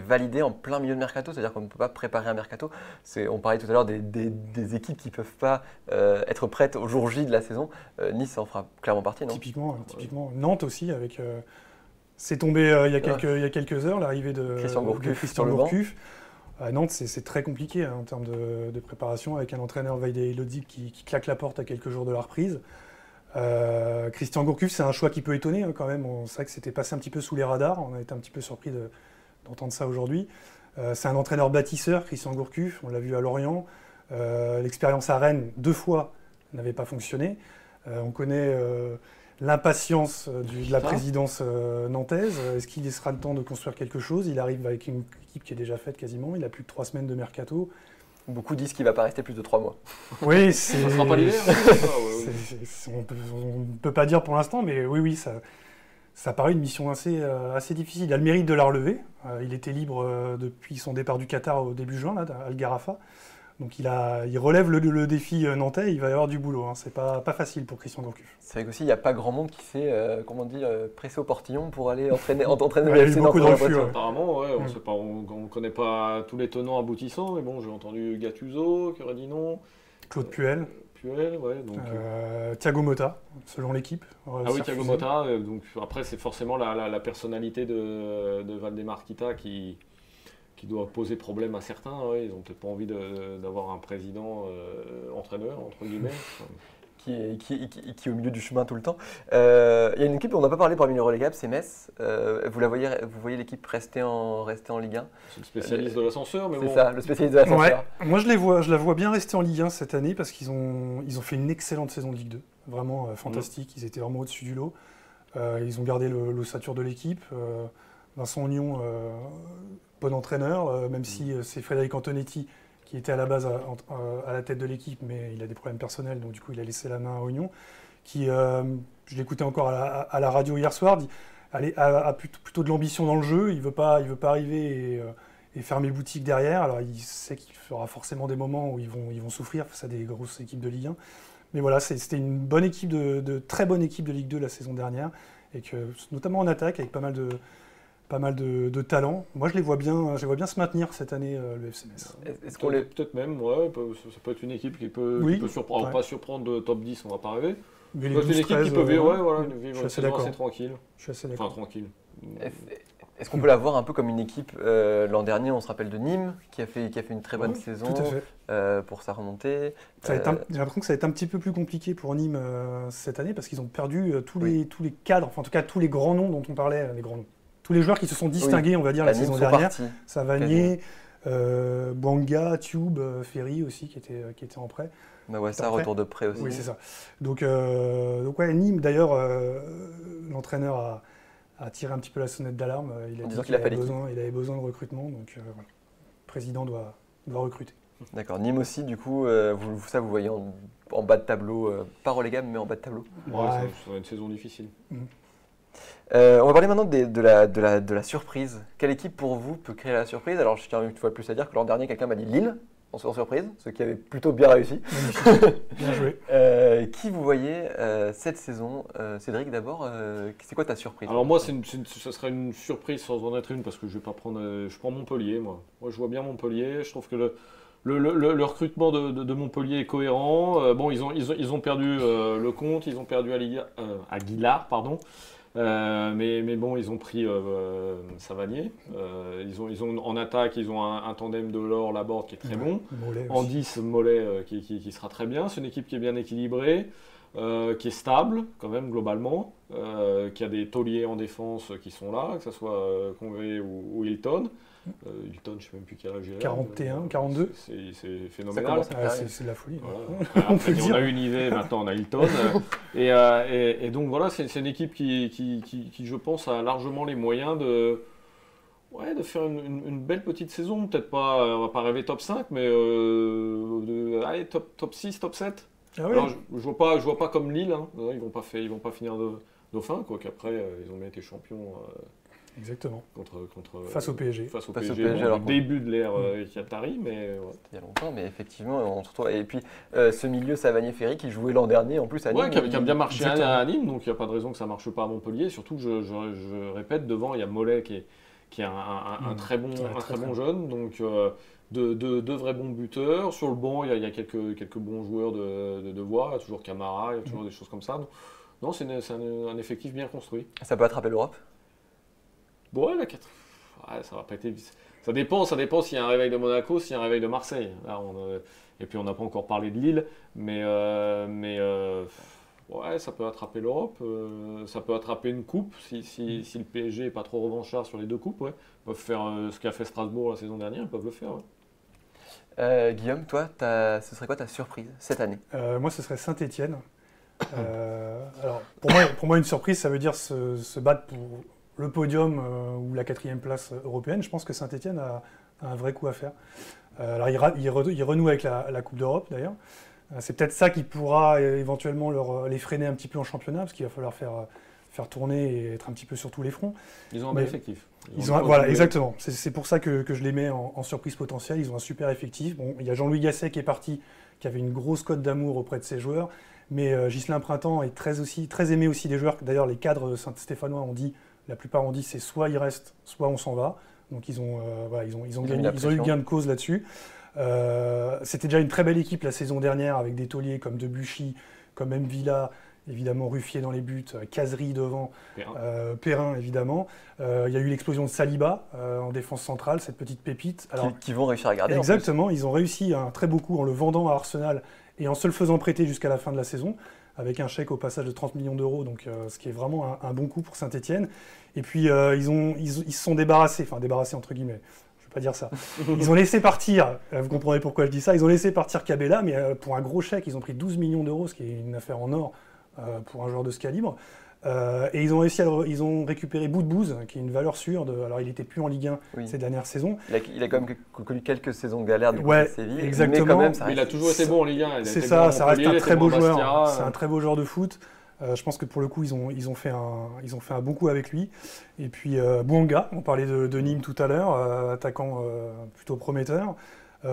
validé en plein milieu de mercato, c'est-à-dire qu'on ne peut pas préparer un mercato. On parlait tout à l'heure des équipes qui ne peuvent pas être prêtes au jour J de la saison. Nice en fera clairement partie, non ? Typiquement. Nantes aussi, avec. C'est tombé il y a quelques heures, l'arrivée de Christian Gourcuff. À Nantes, c'est très compliqué en termes de préparation, avec un entraîneur Vaidé Lodzik qui claque la porte à quelques jours de la reprise. Christian Gourcuff, c'est un choix qui peut étonner quand même. C'est vrai que c'était passé un petit peu sous les radars. On a été un petit peu surpris d'entendre ça aujourd'hui. C'est un entraîneur bâtisseur, Christian Gourcuff. On l'a vu à Lorient. L'expérience à Rennes, 2 fois, n'avait pas fonctionné. On connaît l'impatience de la présidence nantaise. Est-ce qu'il sera le temps de construire quelque chose ? Il arrive avec une équipe qui est déjà faite quasiment. Il a plus de 3 semaines de mercato. Beaucoup disent qu'il ne va pas rester plus de 3 mois. Oui, ça ne sera pas l'hiver. On ne peut pas dire pour l'instant, mais oui, ça paraît une mission assez difficile. Il a le mérite de la relever. Il était libre depuis son départ du Qatar au début juin, là, à Al Gharafa. Donc il relève le défi nantais, il va y avoir du boulot. C'est pas facile pour Christian Gourcuff. C'est vrai qu'aussi il n'y a pas grand monde qui s'est pressé au portillon pour aller entraîner le il y a eu FC beaucoup de refus. Apparemment, on ne connaît pas tous les tenants aboutissants, mais bon, j'ai entendu Gattuso qui aurait dit non. Claude Puel. Donc, Thiago Motta, selon l'équipe. Thiago Motta. Donc après, c'est forcément la personnalité de Valdemar Kita qui doit poser problème à certains. Ils n'ont peut-être pas envie d'avoir un président entraîneur, entre guillemets. Qui est au milieu du chemin tout le temps. Il y a une équipe dont on n'a pas parlé parmi les relégables, c'est Metz. Vous voyez l'équipe rester en Ligue 1 ? C'est le spécialiste de l'ascenseur, mais bon. C'est ça, le spécialiste de l'ascenseur. Ouais. Moi, je la vois bien rester en Ligue 1 cette année parce qu'ils ont fait une excellente saison de Ligue 2. Vraiment fantastique. Ils étaient vraiment au-dessus du lot. Ils ont gardé l'ossature de l'équipe. Vincent Ognon, bon entraîneur, même si c'est Frédéric Antonetti qui était à la base à la tête de l'équipe, mais il a des problèmes personnels, donc du coup il a laissé la main à Ognon, qui, je l'écoutais encore à la radio hier soir, a plutôt de l'ambition dans le jeu, il veut pas arriver et fermer boutique derrière, alors il sait qu'il fera forcément des moments où ils vont souffrir face à des grosses équipes de Ligue 1, mais voilà, c'était une bonne équipe, très bonne équipe de Ligue 2 la saison dernière, et que, notamment en attaque, avec pas mal de talent. Moi, je les vois bien se maintenir cette année, le FC Metz. Peut-être même, ça peut être une équipe qui peut surprendre. Ouais. Pas surprendre de top 10, on ne va pas rêver. Mais c'est une équipe qui peut vivre une saison assez tranquille. Je suis assez d'accord. Enfin, tranquille. Est-ce qu'on peut la voir un peu comme une équipe l'an dernier, on se rappelle de Nîmes, qui a fait une très bonne saison pour sa remontée. J'ai l'impression que ça va être un petit peu plus compliqué pour Nîmes cette année, parce qu'ils ont perdu tous les cadres, enfin en tout cas tous les grands noms dont on parlait, tous les joueurs qui se sont distingués, on va dire, la saison dernière. Savanier, Bouanga, Tube, Ferry aussi, qui était en prêt. Ça retour de prêt aussi. Oui, c'est ça. Donc Nîmes, d'ailleurs, l'entraîneur a tiré un petit peu la sonnette d'alarme. Il a dit qu'il avait besoin de recrutement, donc le président doit recruter. D'accord. Nîmes aussi, du coup, vous voyez en bas de tableau, pas relégable, mais en bas de tableau. Ça va être une saison difficile. On va parler maintenant de la surprise. Quelle équipe pour vous peut créer la surprise ? Alors je tiens une fois de plus à dire que l'an dernier, quelqu'un m'a dit Lille en surprise, ce qui avait plutôt bien réussi. Bien joué. Qui vous voyez cette saison ? Cédric, d'abord, c'est quoi ta surprise ? Alors moi, ça serait une surprise sans en être une, parce que je prends Montpellier, moi. Moi, je vois bien Montpellier. Je trouve que le recrutement de Montpellier est cohérent. Ils ont perdu Lecomte, ils ont perdu Aguilar, pardon. Mais bon, ils ont pris Savanier. Ils ont en attaque, ils ont un tandem de Laborde qui est très bon. Mollet en 10, Mollet qui sera très bien. C'est une équipe qui est bien équilibrée. qui est stable quand même globalement, qui a des tauliers en défense qui sont là, que ce soit Congré ou Hilton. Hilton, je ne sais même plus quel âge il a. 41, 42. C'est phénoménal. C'est de la folie. Voilà. Après, on a Univé, maintenant on a Hilton. Et donc voilà, c'est une équipe qui, je pense, a largement les moyens de faire une belle petite saison. Peut-être pas, on va pas rêver top 5, mais allez, top 6, top 7. Ah oui. Alors, je vois pas comme Lille, hein. Ils vont pas finir dauphin, quoi qu'après ils ont bien été champions. Exactement. Face au PSG. Face au PSG, PSG, alors, au début de l'ère Qatari, mais il y a longtemps, mais effectivement, on se retrouve. Et puis ce milieu Savanier-Ferry qui jouait l'an dernier en plus à Nîmes. Qui a bien marché à Nîmes, donc il n'y a pas de raison que ça ne marche pas à Montpellier. Surtout, je répète, devant il y a Mollet qui est un très bon jeune, donc de vrais bons buteurs. Sur le banc, il y a quelques bons joueurs de voix, il y a toujours Camara, il y a toujours des choses comme ça. Donc, non, c'est un effectif bien construit. Ça peut attraper l'Europe? Bon, la 4. Ça va pas être. Ça dépend s'il y a un réveil de Monaco, s'il y a un réveil de Marseille. Là, et puis on n'a pas encore parlé de Lille, mais ça peut attraper l'Europe, ça peut attraper une coupe si le PSG n'est pas trop revanchard sur les deux coupes. Ouais. Ils peuvent faire ce qu'a fait Strasbourg la saison dernière, ils peuvent le faire. Ouais. Guillaume, toi, ce serait quoi ta surprise cette année? Moi, ce serait Saint-Étienne. Alors, pour moi, une surprise, ça veut dire se battre pour le podium ou la 4e place européenne. Je pense que Saint-Étienne a un vrai coup à faire. Alors, il renoue avec la Coupe d'Europe, d'ailleurs. C'est peut-être ça qui pourra éventuellement les freiner un petit peu en championnat, parce qu'il va falloir faire tourner et être un petit peu sur tous les fronts. Ils ont un bel effectif. Voilà, exactement. C'est pour ça que je les mets en surprise potentielle. Ils ont un super effectif. Bon, il y a Jean-Louis Gasset qui est parti, qui avait une grosse cote d'amour auprès de ses joueurs. Mais Ghislain Printemps est très aimé aussi des joueurs. D'ailleurs, les cadres Saint-Stéphanois la plupart ont dit c'est soit il reste, soit on s'en va. Donc ils ont eu gain de cause là-dessus. C'était déjà une très belle équipe la saison dernière avec des tauliers comme Debuchy, comme Mvila, évidemment Ruffier dans les buts, Cazerie devant, Perrin évidemment. Il y a eu l'explosion de Saliba en défense centrale, cette petite pépite. Alors, qui vont réussir à garder. Exactement, ils ont réussi un très beau coup en le vendant à Arsenal et en se le faisant prêter jusqu'à la fin de la saison, avec un chèque au passage de 30 millions d'euros, donc ce qui est vraiment un bon coup pour Saint-Étienne. Et puis ils se sont débarrassés entre guillemets, je ne vais pas dire ça. Ils ont laissé partir, vous comprenez pourquoi je dis ça, ils ont laissé partir Cabella, mais pour un gros chèque, ils ont pris 12 millions d'euros, ce qui est une affaire en or pour un joueur de ce calibre. Et ils ont récupéré Boudbouz, qui est une valeur sûre. Alors, il n'était plus en Ligue 1 ces dernières saisons. Il a quand même connu quelques saisons de galère du côté de Séville. Exactement. Mais quand même, il a toujours été bon en Ligue 1. C'est ça, ça reste un très beau joueur. C'est un très beau joueur de foot. Je pense que pour le coup, ils ont fait un bon coup avec lui. Et puis, Bouanga, on parlait de Nîmes tout à l'heure, attaquant plutôt prometteur.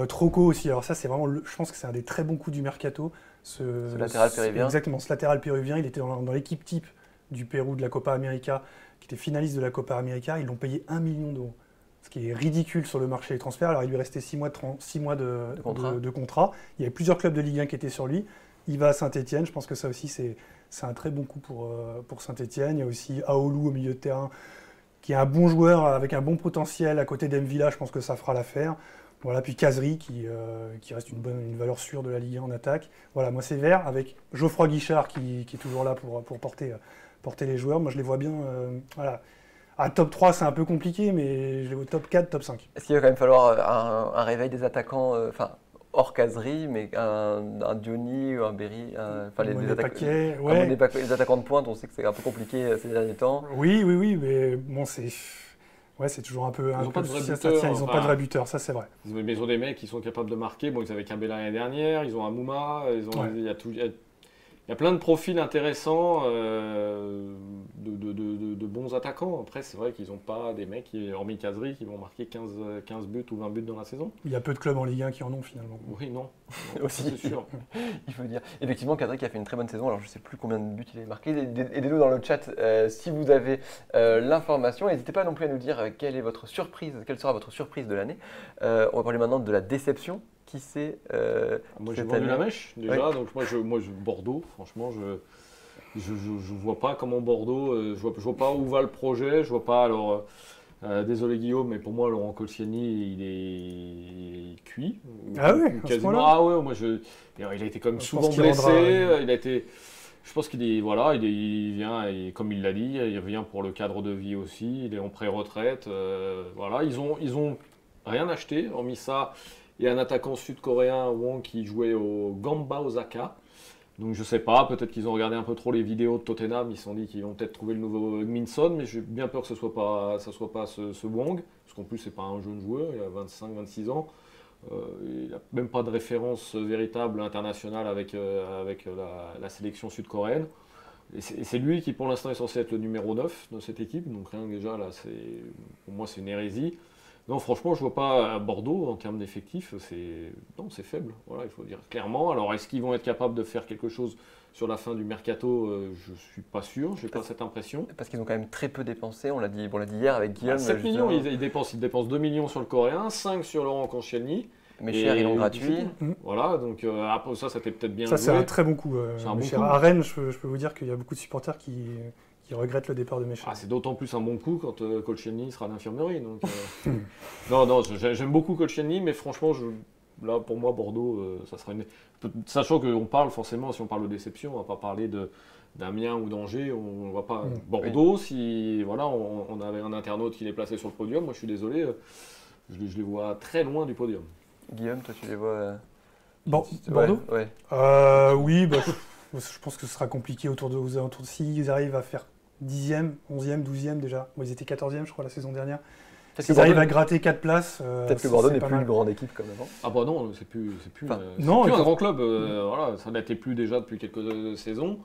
Troco aussi. Alors ça, c'est vraiment, je pense que c'est un des très bons coups du mercato. Ce latéral péruvien. Exactement, ce latéral péruvien. Il était dans l'équipe type du Pérou de la Copa América, qui était finaliste de la Copa América. Ils l'ont payé 1 million d'euros, ce qui est ridicule sur le marché des transferts. Alors il lui restait 6 mois de contrat. Il y avait plusieurs clubs de Ligue 1 qui étaient sur lui. Il va à Saint-Étienne. Je pense que ça aussi, c'est un très bon coup pour Saint-Étienne. Il y a aussi Aoulou au milieu de terrain, qui est un bon joueur avec un bon potentiel à côté d'Mvila. Je pense que ça fera l'affaire. Voilà, puis Cazerie qui reste une valeur sûre de la Ligue 1 en attaque. Voilà, moi c'est vert avec Geoffroy Guichard qui est toujours là pour porter les joueurs. Moi je les vois bien. Voilà. À top 3 c'est un peu compliqué, mais je les vois top 4, top 5. Est-ce qu'il va quand même falloir un réveil des attaquants, hors Cazerie, mais un Diony ou un Berry, les attaquants de pointe, on sait que c'est un peu compliqué ces derniers temps. Oui, mais bon c'est toujours un peu. Ils n'ont pas de vrai buteur, ça c'est vrai. Ils ont des mecs qui sont capables de marquer. Bon, ils avaient Cabella l'année dernière, ils ont Amouma, il y a plein de profils intéressants de bons attaquants. Après, c'est vrai qu'ils n'ont pas des mecs, hormis Cazerie, qui vont marquer 15 buts ou 20 buts dans la saison. Il y a peu de clubs en Ligue 1 qui en ont finalement. Oui, non aussi, c'est sûr. Il faut dire. Effectivement, Cazerie qui a fait une très bonne saison. Alors, je ne sais plus combien de buts il a marqué. Aidez-nous dans le chat si vous avez l'information. N'hésitez pas non plus à nous dire quelle sera votre surprise de l'année. On va parler maintenant de la déception. Qui c'est Moi j'ai vendu la mèche déjà, donc moi Bordeaux, franchement je vois pas comment Bordeaux, je vois pas où va le projet, je vois pas alors désolé Guillaume, mais pour moi Laurent Colciani il est cuit. Ah oui, quasiment. Ah ouais, il a été quand même souvent blessé, il a été Je pense il vient, et comme il l'a dit, il revient pour le cadre de vie aussi, il est en pré-retraite. Voilà, ils ont rien acheté, hormis ça. Il y a un attaquant sud-coréen, Wong, qui jouait au Gamba Osaka. Donc je sais pas, peut-être qu'ils ont regardé un peu trop les vidéos de Tottenham, ils se sont dit qu'ils vont peut-être trouver le nouveau Minson, mais j'ai bien peur que ce soit pas ce Wong, parce qu'en plus c'est pas un jeune joueur, il a 25-26 ans. Il n'a même pas de référence véritable internationale avec la sélection sud-coréenne. Et c'est lui qui pour l'instant est censé être le numéro 9 de cette équipe, donc rien que déjà là, pour moi c'est une hérésie. Non, franchement, je ne vois pas à Bordeaux, en termes d'effectifs, c'est faible, voilà, il faut dire clairement. Alors, est-ce qu'ils vont être capables de faire quelque chose sur la fin du mercato? Je ne suis pas sûr, je n'ai pas cette impression. Parce qu'ils ont quand même très peu dépensé, on l'a dit hier avec Guillaume. 7 millions, ils dépensent 2 millions sur le Coréen, 5 sur Laurent Koscielny. Mais cher, ils l'ont gratuit. Voilà, donc après ça, c'était peut-être bien ça, joué. C'est un très bon coup. C'est un bon coup. À Rennes, je peux vous dire qu'il y a beaucoup de supporters qui regrettent le départ de Mécher. C'est d'autant plus un bon coup quand Koscielny sera à l'infirmerie. Donc, non, j'aime beaucoup Koscielny, mais franchement, là, pour moi, Bordeaux, ça sera une... Sachant qu'on parle forcément, si on parle de déception, on ne va pas parler d'Amiens ou d'Angers, on ne va pas... Bordeaux, si voilà, on avait un internaute qui les plaçait sur le podium, moi je suis désolé, je les vois très loin du podium. Guillaume, toi tu les vois... Bordeaux ouais. Oui, je pense que ce sera compliqué aux alentours de s'ils arrivent à faire 10e, 11e, 12e déjà. Ils étaient 14e, je crois, la saison dernière. S'ils arrivent à gratter 4 places. Peut-être que Bordeaux n'est plus une grande équipe comme avant. Ah bah non, c'est plus un grand club. Voilà, ça n'était plus déjà depuis quelques saisons.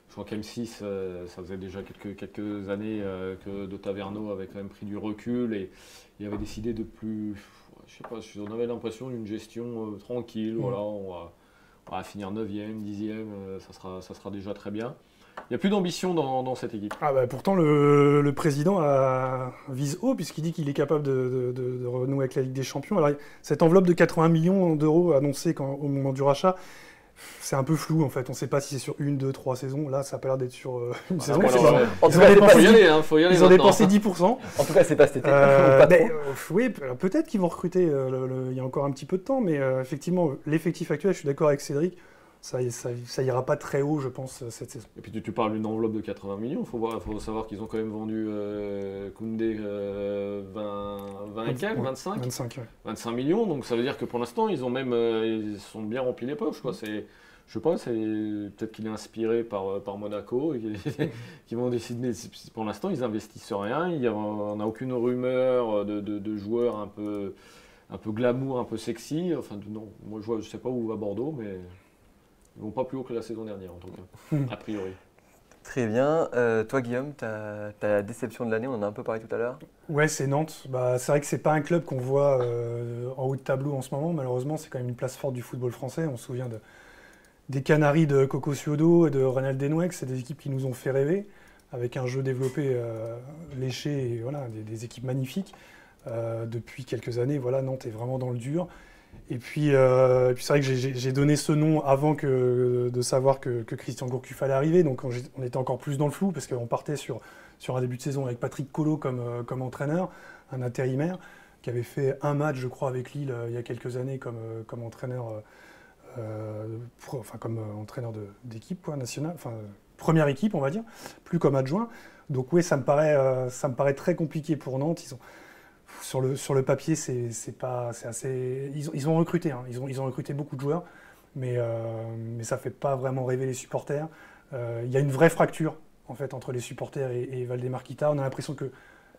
Je crois qu'M6, ça faisait déjà quelques années que De Taverneau avait quand même pris du recul et avait décidé de plus. Je sais pas, on avait l'impression d'une gestion tranquille. Voilà, on va finir 9e, 10e, ça sera déjà très bien. Il n'y a plus d'ambition dans cette équipe. Pourtant, le président vise haut puisqu'il dit qu'il est capable de renouer avec la Ligue des Champions. Alors, cette enveloppe de 80 millions d'euros annoncée au moment du rachat, c'est un peu flou en fait. On ne sait pas si c'est sur 1, 2, 3 saisons. Là, ça n'a pas l'air d'être sur une saison. Faut y aller. Ils ont dépensé 10%. En tout cas, c'est pas cet été. Oui, peut-être qu'ils vont recruter. Il y a encore un petit peu de temps, mais effectivement, l'effectif actuel, je suis d'accord avec Cédric. Ça ira pas très haut, je pense, cette saison. Et puis tu parles d'une enveloppe de 80 millions. Il faut savoir qu'ils ont quand même vendu Koundé 25 ouais. 25 millions. Donc ça veut dire que pour l'instant, ils sont bien remplis les poches. Je sais pas, peut-être qu'il est inspiré par Monaco. Qui vont décider. Pour l'instant, ils investissent rien. On n'a aucune rumeur de joueurs un peu glamour, un peu sexy. Enfin, non, moi je sais pas où va Bordeaux, mais... Ils ne vont pas plus haut que la saison dernière, en tout cas, a priori. Très bien. Toi, Guillaume, ta déception de l'année, on en a un peu parlé tout à l'heure. Ouais, c'est Nantes. C'est vrai que ce n'est pas un club qu'on voit en haut de tableau en ce moment. Malheureusement, c'est quand même une place forte du football français. On se souvient des Canaries de Coco Ciodo et de Ronald Denouex. C'est des équipes qui nous ont fait rêver, avec un jeu développé, léché, et voilà, des équipes magnifiques. Depuis quelques années, voilà, Nantes est vraiment dans le dur. Et puis c'est vrai que j'ai donné ce nom avant de savoir que Christian Gourcuff allait arriver, donc on était encore plus dans le flou parce qu'on partait sur un début de saison avec Patrick Collot comme entraîneur, un intérimaire qui avait fait un match, je crois, avec Lille il y a quelques années comme entraîneur, comme entraîneur d'équipe nationale, première équipe on va dire, plus comme adjoint. Donc oui, ça me paraît très compliqué pour Nantes. Sur le papier, c'est assez. Ils ont recruté, ils ont recruté beaucoup de joueurs, mais ça ne fait pas vraiment rêver les supporters. Il y a une vraie fracture en fait entre les supporters et Valdemar Kita. On a l'impression que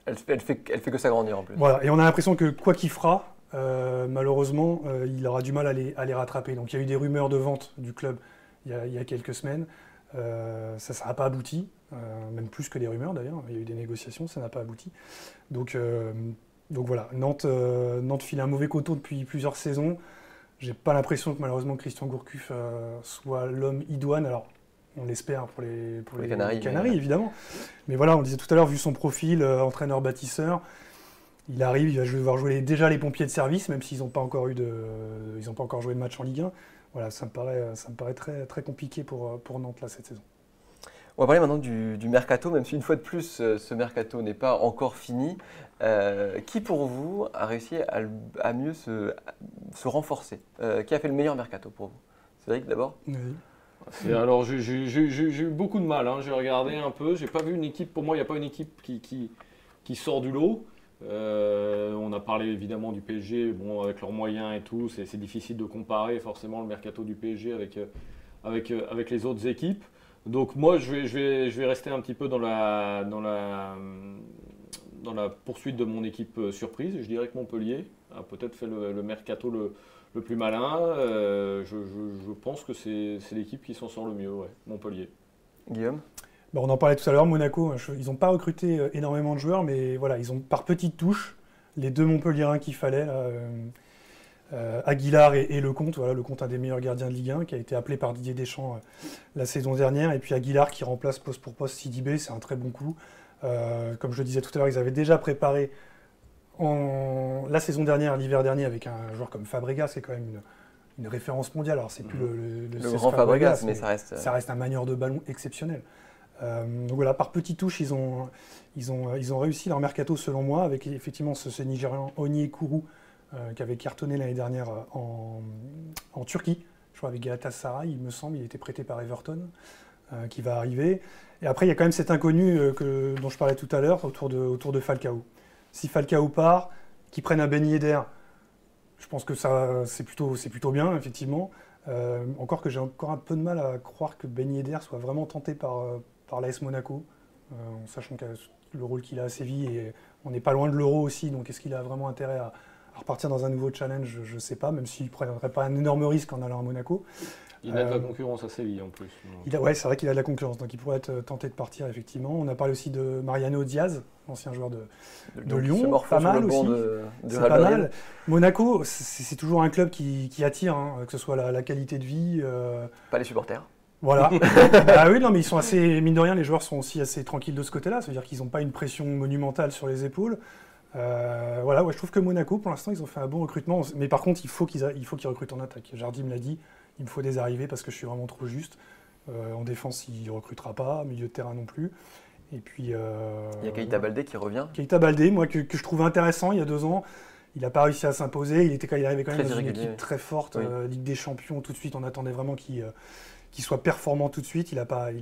elle fait que s'agrandir en plus. Voilà, et on a l'impression que quoi qu'il fera, malheureusement, il aura du mal à les rattraper. Donc il y a eu des rumeurs de vente du club il y a quelques semaines. Ça n'a pas abouti, même plus que des rumeurs d'ailleurs. Il y a eu des négociations, ça n'a pas abouti. Donc voilà, Nantes file un mauvais coteau depuis plusieurs saisons. J'ai pas l'impression que malheureusement Christian Gourcuff soit l'homme idoine. Alors on l'espère pour les Canaries évidemment. Mais voilà, on disait tout à l'heure, vu son profil, entraîneur bâtisseur, il arrive, il va devoir jouer déjà les pompiers de service, même s'ils n'ont pas encore joué de match en Ligue 1. Voilà, ça me paraît très, très compliqué pour Nantes là cette saison. On va parler maintenant du mercato, même si une fois de plus, ce mercato n'est pas encore fini. Qui pour vous a réussi à mieux se renforcer? Qui a fait le meilleur mercato pour vous? Cédric d'abord? Oui. Alors j'ai eu beaucoup de mal, hein. J'ai regardé un peu, j'ai pas vu une équipe, pour moi il n'y a pas une équipe qui sort du lot. On a parlé évidemment du PSG, bon, avec leurs moyens et tout, c'est difficile de comparer forcément le mercato du PSG avec les autres équipes. Donc moi je vais rester un petit peu dans la poursuite de mon équipe surprise. Je dirais que Montpellier a peut-être fait le mercato le plus malin. Je pense que c'est l'équipe qui s'en sort le mieux, ouais, Montpellier. Guillaume? Bon, on en parlait tout à l'heure, Monaco, ils n'ont pas recruté énormément de joueurs, mais voilà, ils ont par petites touches les deux Montpelliérains qu'il fallait, là, Aguilar et Lecomte. Voilà, Lecomte, un des meilleurs gardiens de Ligue 1, qui a été appelé par Didier Deschamps la saison dernière, et puis Aguilar qui remplace poste pour poste Sidibé, c'est un très bon coup. Comme je le disais tout à l'heure, ils avaient déjà préparé la saison dernière, l'hiver dernier, avec un joueur comme Fabregas, qui est quand même une référence mondiale. Alors, c'est plus le grand Fabregas, mais ça reste un manieur de ballon exceptionnel. Donc voilà, par petites touches, ils ont réussi leur mercato selon moi, avec effectivement ce Nigérian Onyekuru qui avait cartonné l'année dernière en Turquie, je crois avec Galatasaray, il me semble, il était prêté par Everton, qui va arriver. Et après, il y a quand même cet inconnu dont je parlais tout à l'heure, autour de Falcao. Si Falcao part, qu'ils prennent un Ben Yedder, je pense que ça c'est plutôt bien, effectivement. Encore que j'ai encore un peu de mal à croire que Ben Yedder soit vraiment tenté par l'AS Monaco, en sachant que le rôle qu'il a à Séville, et on n'est pas loin de l'Euro aussi, donc est-ce qu'il a vraiment intérêt à repartir dans un nouveau challenge? Je ne sais pas, même s'il ne prendrait pas un énorme risque en allant à Monaco. Il a de la concurrence à Séville en plus. Ouais, c'est vrai qu'il a de la concurrence, donc il pourrait être tenté de partir effectivement. On a parlé aussi de Mariano Diaz, ancien joueur de Lyon, pas mal aussi. C'est pas mal. Monaco, c'est toujours un club qui attire, hein, que ce soit la qualité de vie. Pas les supporters. Voilà. Ah oui, non, mais ils sont assez, mine de rien, les joueurs sont aussi assez tranquilles de ce côté-là. Ça veut dire qu'ils n'ont pas une pression monumentale sur les épaules. Voilà, ouais, je trouve que Monaco, pour l'instant, ils ont fait un bon recrutement. Mais par contre, il faut qu'ils recrutent en attaque. Jardim me l'a dit, il me faut des arrivées parce que je suis vraiment trop juste. En défense, il ne recrutera pas. Milieu de terrain non plus. Et puis, il y a Keita Baldé qui revient. Keita Baldé, moi, que je trouve intéressant il y a 2 ans. Il n'a pas réussi à s'imposer. Il arrivait quand même dans une équipe très forte, oui. Ligue des Champions, tout de suite. On attendait vraiment qu'il soit performant tout de suite. Il n'a pas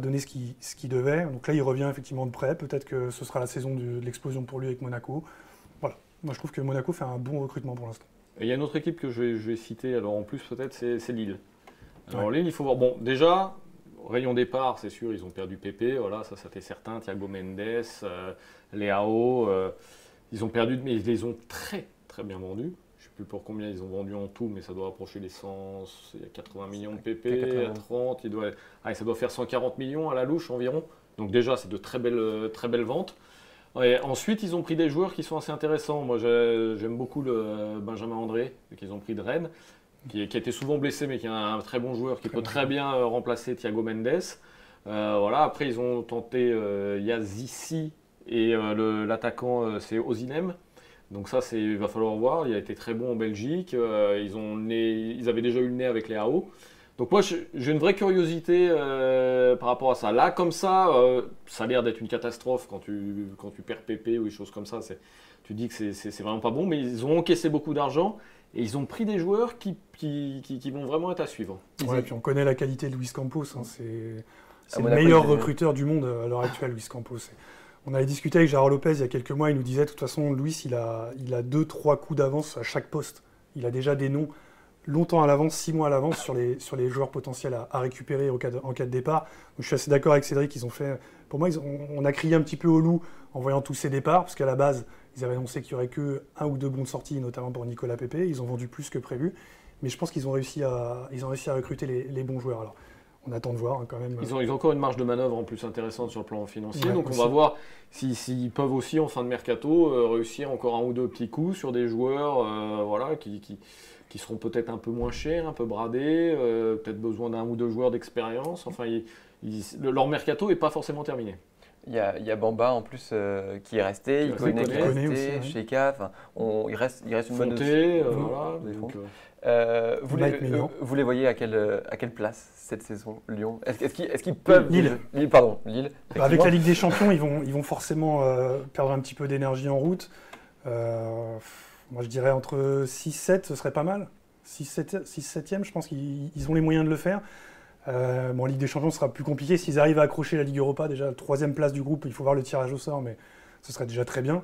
donné ce qu'il devait. Donc là, il revient effectivement de près. Peut-être que ce sera la saison de l'explosion pour lui avec Monaco. Voilà. Moi, je trouve que Monaco fait un bon recrutement pour l'instant. Et il y a une autre équipe que je vais citer, alors en plus peut-être, c'est Lille. Alors Lille, il faut voir. Bon, déjà, rayon départ, c'est sûr, ils ont perdu Pépé. Voilà, ça fait certain. Thiago Mendes, Leao. Ils ont perdu, mais ils les ont très, très bien vendus. Je ne sais plus pour combien ils ont vendu en tout, mais ça doit approcher les 100, il y a 80 millions de PP, 30, ça doit faire 140 millions à la louche environ. Donc déjà, c'est de très belles ventes. Et ensuite, ils ont pris des joueurs qui sont assez intéressants. Moi, j'aime beaucoup le Benjamin André, qu'ils ont pris de Rennes, qui a été souvent blessé, mais qui est un très bon joueur, qui peut très bien remplacer Thiago Mendes. Voilà. Après, ils ont tenté Yazissi, et l'attaquant, c'est Ozinem. Donc ça, il va falloir voir. Il a été très bon en Belgique. Ils avaient déjà eu le nez avec les AO. Donc moi, j'ai une vraie curiosité par rapport à ça. Là, comme ça, ça a l'air d'être une catastrophe quand tu perds Pépé ou des choses comme ça. Tu dis que c'est vraiment pas bon. Mais ils ont encaissé beaucoup d'argent et ils ont pris des joueurs qui vont vraiment être à suivre. Ouais, et puis on connaît la qualité de Luis Campos. Hein. C'est le meilleur recruteur du monde à l'heure actuelle, Luis Campos. On avait discuté avec Gérard Lopez il y a quelques mois, il nous disait de toute façon, Luis, il a 2-3 coups d'avance à chaque poste. Il a déjà des noms longtemps à l'avance, 6 mois à l'avance sur les joueurs potentiels à récupérer en cas de départ. Donc, je suis assez d'accord avec Cédric, pour moi, on a crié un petit peu au loup en voyant tous ces départs, parce qu'à la base, ils avaient annoncé qu'il n'y aurait que 1 ou 2 bons de sortie, notamment pour Nicolas Pepe. Ils ont vendu plus que prévu, mais je pense qu'ils ont réussi à recruter les bons joueurs. Alors, on attend de voir hein, quand même. Ils ont encore une marge de manœuvre en plus intéressante sur le plan financier, ouais, donc aussi. On va voir s'ils peuvent aussi en fin de mercato réussir encore 1 ou 2 petits coups sur des joueurs voilà, qui seront peut-être un peu moins chers, un peu bradés, peut-être besoin d'1 ou 2 joueurs d'expérience. Enfin, leur mercato n'est pas forcément terminé. Il y a Bamba en plus qui est resté, il connaît qui est resté, Sheka, il reste une bonne voilà. Vous les voyez à quelle place cette saison, Lyon? Est-ce qu'ils peuvent... Lille. Avec la Ligue des Champions, ils vont forcément perdre un petit peu d'énergie en route. Moi je dirais entre 6-7, ce serait pas mal. 6-7e, je pense qu'ils ont les moyens de le faire. En Ligue des Champions, ce sera plus compliqué. S'ils arrivent à accrocher la Ligue Europa, déjà, 3e place du groupe, il faut voir le tirage au sort, mais ce serait déjà très bien.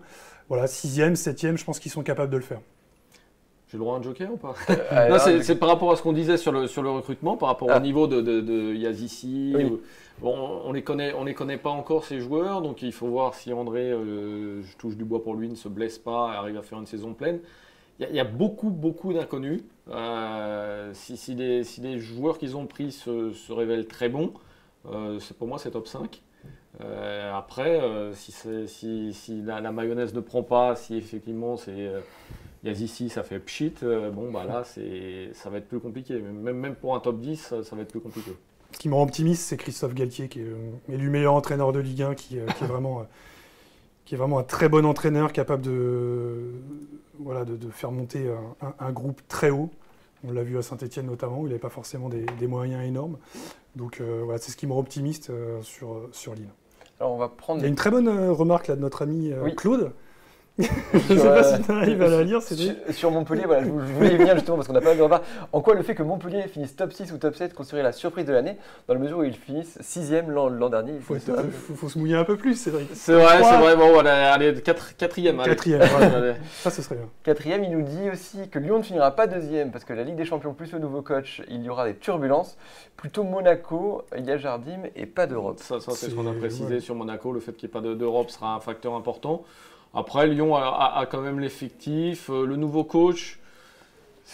Voilà, 6e, 7e, je pense qu'ils sont capables de le faire. J'ai le droit à un joker ou pas? Non, c'est par rapport à ce qu'on disait sur le recrutement, par rapport au niveau de Yazici. Oui. Bon, on les connaît pas encore ces joueurs, donc il faut voir si André, je touche du bois pour lui, ne se blesse pas, arrive à faire une saison pleine. Il y a beaucoup d'inconnus. Si les joueurs qu'ils ont pris se révèlent très bons, pour moi c'est top 5. Après, si la mayonnaise ne prend pas, si effectivement c'est Yazici, ça fait pchit, bon bah là ça va être plus compliqué. Même pour un top 10, ça va être plus compliqué. Ce qui me rend optimiste, c'est Christophe Galtier, qui est élu meilleur entraîneur de Ligue 1, qui est vraiment un très bon entraîneur, capable de faire monter un groupe très haut. On l'a vu à Saint-Etienne notamment, où il n'avait pas forcément des moyens énormes. Donc voilà, c'est ce qui me rend optimiste sur Lille. Alors on va prendre... Il y a une très bonne remarque là, de notre ami Oui. Claude. Je ne sais pas si tu arrives à la lire. Sur Montpellier, voilà, je voulais y venir justement parce qu'on n'a pas de repas. En quoi le fait que Montpellier finisse top 6 ou top 7 constituerait la surprise de l'année, dans la mesure où ils finissent 6e l'an dernier? Il faut se mouiller un peu plus, Cédric. C'est vrai, bon, voilà, allez, 4e. 4e, ça ce serait bien. 4e, il nous dit aussi que Lyon ne finira pas 2e parce que la Ligue des Champions plus le nouveau coach, il y aura des turbulences. Plutôt Monaco, il y a Jardim et pas d'Europe. Ça c'est ce qu'on a précisé sur Monaco, le fait qu'il n'y ait pas d'Europe sera un facteur important. Après, Lyon a quand même l'effectif, le nouveau coach.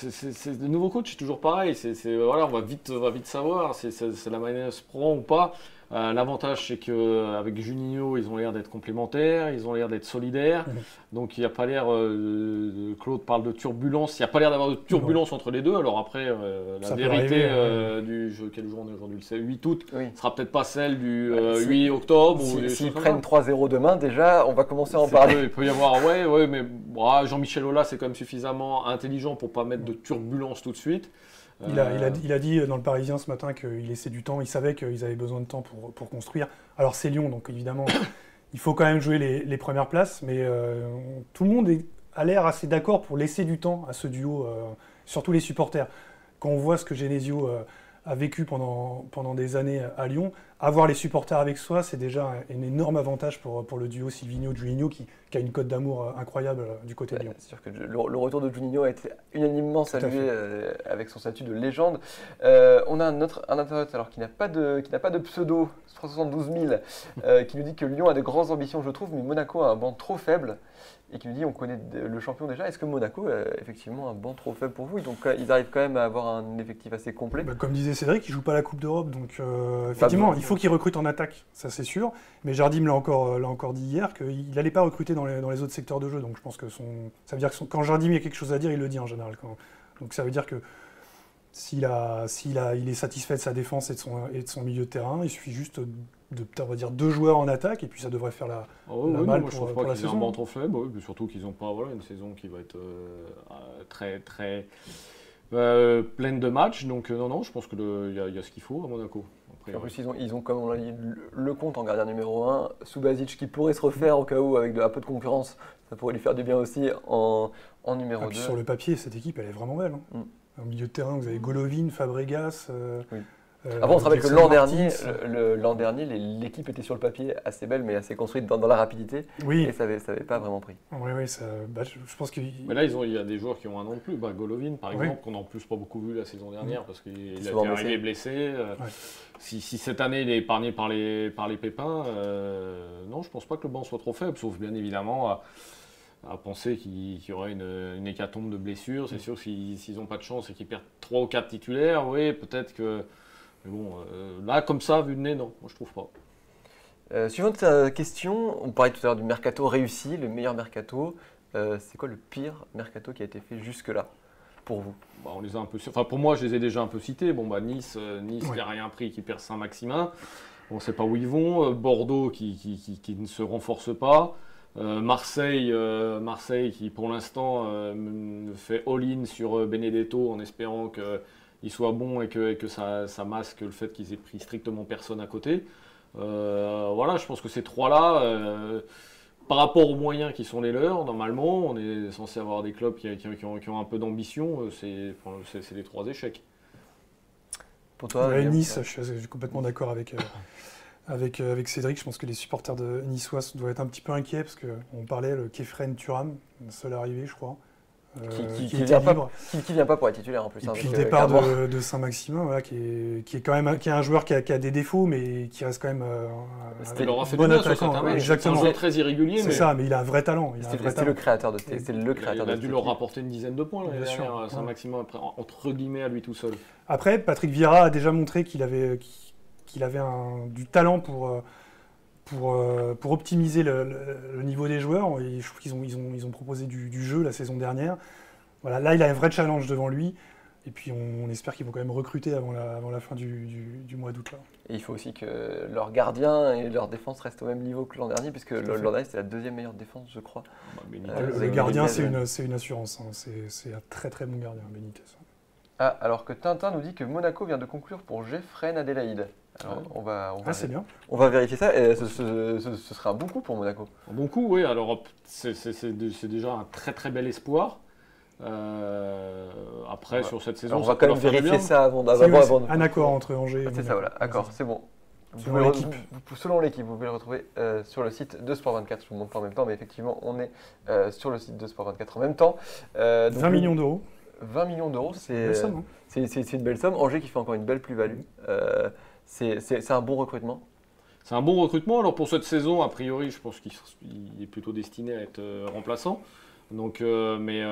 Le nouveau coach, c'est toujours pareil. Voilà, on va vite savoir si la mayonnaise prend ou pas. L'avantage, c'est qu'avec Juninho, ils ont l'air d'être complémentaires, ils ont l'air d'être solidaires. Donc, il n'y a pas l'air. Claude parle de turbulence. Il n'y a pas l'air d'avoir de turbulence entre les deux. Alors, après, la vérité du jeu, quel jour on est aujourd'hui, le 8 août, sera peut-être pas celle du 8 octobre. S'ils prennent 3-0 demain, déjà, on va commencer à en parler. Il peut y avoir, mais Jean-Michel Aulas, c'est quand même suffisamment intelligent pour ne pas mettre de turbulence tout de suite. Il a dit dans le Parisien ce matin qu'il laissait du temps, il savait qu'ils avaient besoin de temps pour construire. Alors c'est Lyon, donc évidemment, il faut quand même jouer les premières places, mais tout le monde a l'air assez d'accord pour laisser du temps à ce duo, surtout les supporters. Quand on voit ce que Genesio a vécu pendant des années à Lyon, avoir les supporters avec soi, c'est déjà un énorme avantage pour le duo Silvinho-Juninho qui a une cote d'amour incroyable du côté de Lyon. C'est sûr que le retour de Juninho a été unanimement salué avec son statut de légende. On a un internaute alors qui n'a pas de pseudo, 372 000, qui nous dit que Lyon a de grandes ambitions, je trouve, mais Monaco a un banc trop faible. Et qui nous dit on connaît le champion déjà. Est-ce que Monaco a effectivement un banc trop faible pour vous? Donc ils arrivent quand même à avoir un effectif assez complet. Comme disait Cédric, il ne joue pas la Coupe d'Europe, donc effectivement il faut qu'il recrute en attaque, ça c'est sûr. Mais Jardim l'a encore dit hier qu'il n'allait pas recruter dans les autres secteurs de jeu. Donc je pense que ça veut dire que quand Jardim a quelque chose à dire, il le dit en général. Donc ça veut dire que s'il est satisfait de sa défense et de son milieu de terrain, il suffit juste on va dire 2 joueurs en attaque et puis ça devrait faire la malle pour la saison. Je trouve pas qu'ils aient un banc trop faible, surtout qu'ils n'ont pas une saison qui va être très très pleine de matchs. Donc non, je pense qu'il y a ce qu'il faut à Monaco. En plus, ils ont comme on l'a dit, Lecomte en gardien numéro 1, Subasic qui pourrait se refaire au cas où avec un peu de concurrence, ça pourrait lui faire du bien aussi en numéro 2. Sur le papier, cette équipe elle est vraiment belle. Au milieu de terrain, vous avez Golovin, Fabregas. Avant, on se rappelle que l'an dernier, l'équipe était sur le papier assez belle, mais assez construite dans la rapidité. Oui. Et ça n'avait pas vraiment pris. Oui, je pense que. Mais là, il y a des joueurs qui ont un an de plus. Golovin, par exemple, qu'on n'a en plus pas beaucoup vu la saison dernière parce qu'il a été arrivé blessé. Si cette année il est épargné par les pépins, non, je ne pense pas que le banc soit trop faible, sauf bien évidemment à penser qu'il y aurait une hécatombe de blessures. C'est sûr que s'ils n'ont pas de chance et qu'ils perdent 3 ou 4 titulaires, oui, peut-être que. Mais bon, là, comme ça, vu de nez, non, moi je trouve pas. Suivante question, on parlait tout à l'heure du mercato réussi, le meilleur mercato. C'est quoi le pire mercato qui a été fait jusque-là pour vous? On les a un peu, pour moi, je les ai déjà un peu cités. Nice qui n'a rien pris, qui perd Saint-Maximin. On ne sait pas où ils vont. Bordeaux qui ne se renforce pas. Marseille qui pour l'instant fait all-in sur Benedetto en espérant qu'il soit bon et que ça masque le fait qu'ils aient pris strictement personne à côté. Je pense que ces trois-là, par rapport aux moyens qui sont les leurs, normalement, on est censé avoir des clubs qui ont un peu d'ambition. C'est les 3 échecs. Pour toi, Nice, je suis complètement d'accord avec Cédric. Je pense que les supporters de niçois doivent être un petit peu inquiets parce qu'on parlait le Kefren Thuram, le seul arrivé, je crois. Qui vient pas pour être titulaire en plus. Et puis le départ de Saint-Maximin, voilà, qui est quand même un joueur qui a des défauts, mais qui reste quand même un bon attaquant. Exactement. Un joueur très irrégulier. C'est ça, mais il a un vrai talent. C'était le créateur de ce Il a dû leur rapporter une dizaine de points l'année dernière, Saint-Maximin, entre guillemets, à lui tout seul. Après, Patrick Vieira a déjà montré qu'il avait du talent pour optimiser le niveau des joueurs. Et je trouve qu'ils ont proposé du jeu la saison dernière. Voilà, là, il a un vrai challenge devant lui. Et puis, on espère qu'ils vont quand même recruter avant la fin du mois d'août. Et il faut aussi que leur gardien et leur défense restent au même niveau que l'an dernier, puisque l'an dernier, c'était la 2e meilleure défense, je crois. Le gardien, c'est une assurance. Hein. C'est un très très bon gardien, Benitez. Ah, alors que Tintin nous dit que Monaco vient de conclure pour Jeffrey Adélaïde. Alors, c'est bien. On va vérifier ça. Et ce sera un bon coup pour Monaco. Un bon coup, oui. Alors, c'est déjà un très très bel espoir. Après, sur cette saison, on va quand même vérifier ça avant. Un accord entre Angers et c'est ça, voilà. Accord, c'est bon. Selon l'équipe, vous pouvez le retrouver sur le site de Sport 24. Je vous montre pas en même temps, mais effectivement, on est sur le site de Sport 24 en même temps. 20 millions d'euros. 20 millions d'euros, c'est une belle somme. Angers qui fait encore une belle plus-value. C'est un bon recrutement. C'est un bon recrutement. Alors pour cette saison, a priori, je pense qu'il est plutôt destiné à être remplaçant. Donc, mais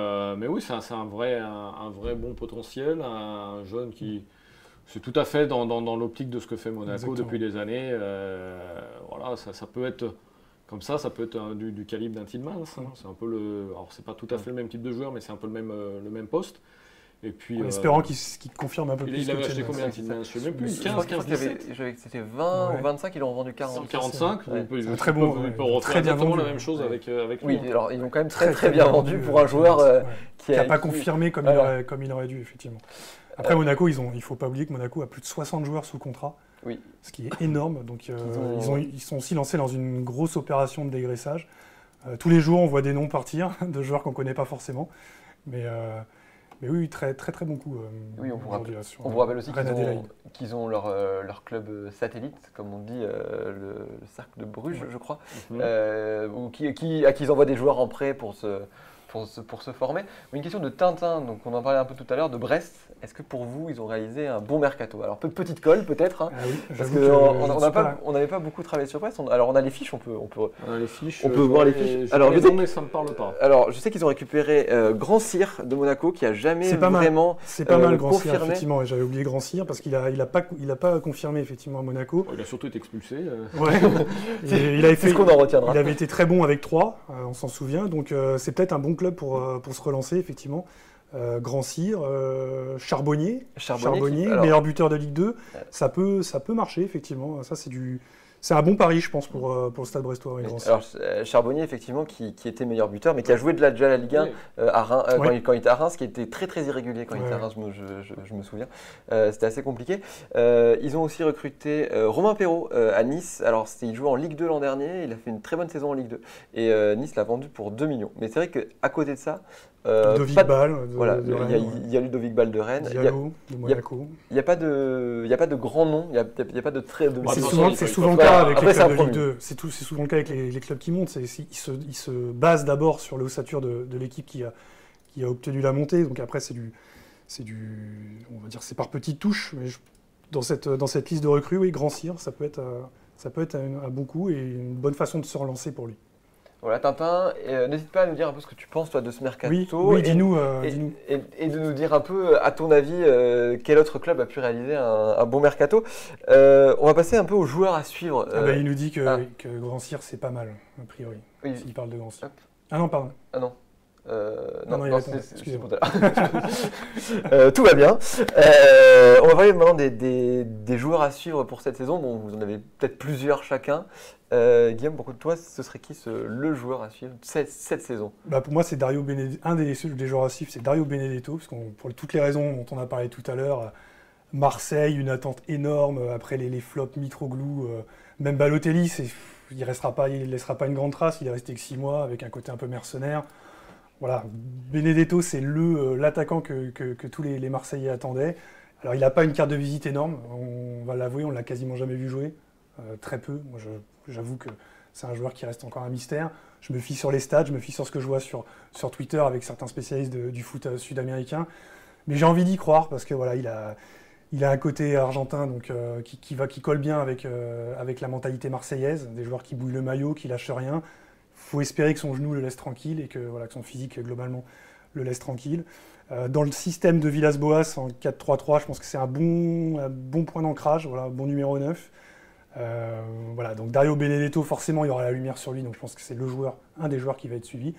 oui, c'est un vrai bon potentiel, un jeune qui c'est tout à fait dans l'optique de ce que fait Monaco. Exactement. Depuis des années. Voilà, ça peut être comme ça peut être du calibre d'un Tielemans. Hein. C'est un peu alors c'est pas tout à fait le même type de joueur, mais c'est un peu le même poste. Et puis, en espérant qu'il confirme un peu plus. Il avait acheté combien de Tielemans? Je ne sais même plus. 15, 17. C'était 20 ou 25, ils l'ont revendu 40. 45. C'est très bon. Il peut refaire exactement la même chose avec lui. Oui, alors ils l'ont quand même très bien vendu pour un joueur qui n'a pas confirmé comme il aurait dû, effectivement. Après, Monaco, il ne faut pas oublier que Monaco a plus de 60 joueurs sous contrat. Oui. Ce qui est énorme. Donc, ils sont aussi lancés dans une grosse opération de dégraissage. Tous les jours, on voit des noms partir de joueurs qu'on ne connaît pas forcément. Mais oui, très très très bon coup. Oui, on vous rappelle aussi qu'ils ont leur club satellite, comme on dit, le Cercle de Bruges, je crois, à qui ils envoient des joueurs en prêt pour se former. Une question de Tintin, donc on en parlait un peu tout à l'heure, de Brest. Est-ce que pour vous, ils ont réalisé un bon mercato? Alors, petite colle peut-être, hein, parce qu'on n'avait pas beaucoup travaillé sur Brest. Alors, on a les fiches, on peut voir les fiches. Alors, ça me parle pas. Alors, je sais qu'ils ont récupéré Grand Cyr de Monaco, qui a jamais vraiment c'est pas mal Grand Cyr, effectivement. J'avais oublié Grand Cyr parce qu'il a pas confirmé effectivement à Monaco. Il a surtout été expulsé. Ouais. C'est ce qu'on en retiendra. Il avait été très bon avec Troyes, on s'en souvient. Donc, c'est peut-être un bon club pour se relancer, effectivement. Grand Cyr, Charbonnier, meilleur buteur de Ligue 2, ça peut marcher effectivement. Ça c'est un bon pari, je pense, pour le Stade Brestois. Alors Charbonnier, effectivement, qui était meilleur buteur, mais qui a joué déjà la Ligue 1 à Reims, quand il était à Reims, qui était très très irrégulier quand il était à Reims, je me souviens. C'était assez compliqué. Ils ont aussi recruté Romain Perrault à Nice. Alors il jouait en Ligue 2 l'an dernier, il a fait une très bonne saison en Ligue 2 et Nice l'a vendu pour 2 millions. Mais c'est vrai qu'à côté de ça, Ludovic Ball, il y a Ludovic Ball de Rennes, Diallo de Monaco. Il n'y a pas de grands noms, il n'y a pas de très. C'est souvent le cas avec les clubs de Ligue 2. C'est souvent le cas avec les clubs qui montent. Ils se basent d'abord sur l'ossature de l'équipe qui a obtenu la montée. Donc après on va dire c'est par petites touches. Mais dans cette liste de recrues, oui, Grand Cyr, ça peut être un bon coup et une bonne façon de se relancer pour lui. Voilà, Tintin, n'hésite pas à nous dire un peu ce que tu penses toi de ce mercato. Oui, dis-nous. Et de nous dire un peu, à ton avis, quel autre club a pu réaliser un bon mercato. On va passer un peu aux joueurs à suivre. Il nous dit que Grand Cyr, c'est pas mal, a priori, s'il parle de Grand Cyr. Ah non, pardon. Ah non. Excusez-moi. Tout va bien. On va parler maintenant des joueurs à suivre pour cette saison. Bon, vous en avez peut-être plusieurs chacun. Guillaume, pour toi, ce serait qui le joueur à suivre cette saison? Pour moi, c'est Dario Benedetto. Un des joueurs à suivre, c'est Dario Benedetto, parce pour toutes les raisons dont on a parlé tout à l'heure. Marseille, une attente énorme après les flops Mitroglou, même Balotelli, il laissera pas une grande trace, il est resté que 6 mois avec un côté un peu mercenaire. Voilà, Benedetto, c'est l'attaquant que tous les Marseillais attendaient. Alors, il n'a pas une carte de visite énorme, on va l'avouer, on ne l'a quasiment jamais vu jouer, très peu. Moi, j'avoue que c'est un joueur qui reste encore un mystère. Je me fie sur les stats, je me fie sur ce que je vois sur Twitter avec certains spécialistes du foot sud-américain. Mais j'ai envie d'y croire parce que voilà, il a un côté argentin donc, qui colle bien avec la mentalité marseillaise, des joueurs qui bouillent le maillot, qui lâchent rien. Il faut espérer que son genou le laisse tranquille et que son physique, globalement, le laisse tranquille. Dans le système de Villas-Boas en 4-3-3, je pense que c'est un bon point d'ancrage, voilà, bon numéro 9. Voilà, donc Dario Benedetto, forcément, il y aura la lumière sur lui, donc je pense que c'est un des joueurs qui va être suivi.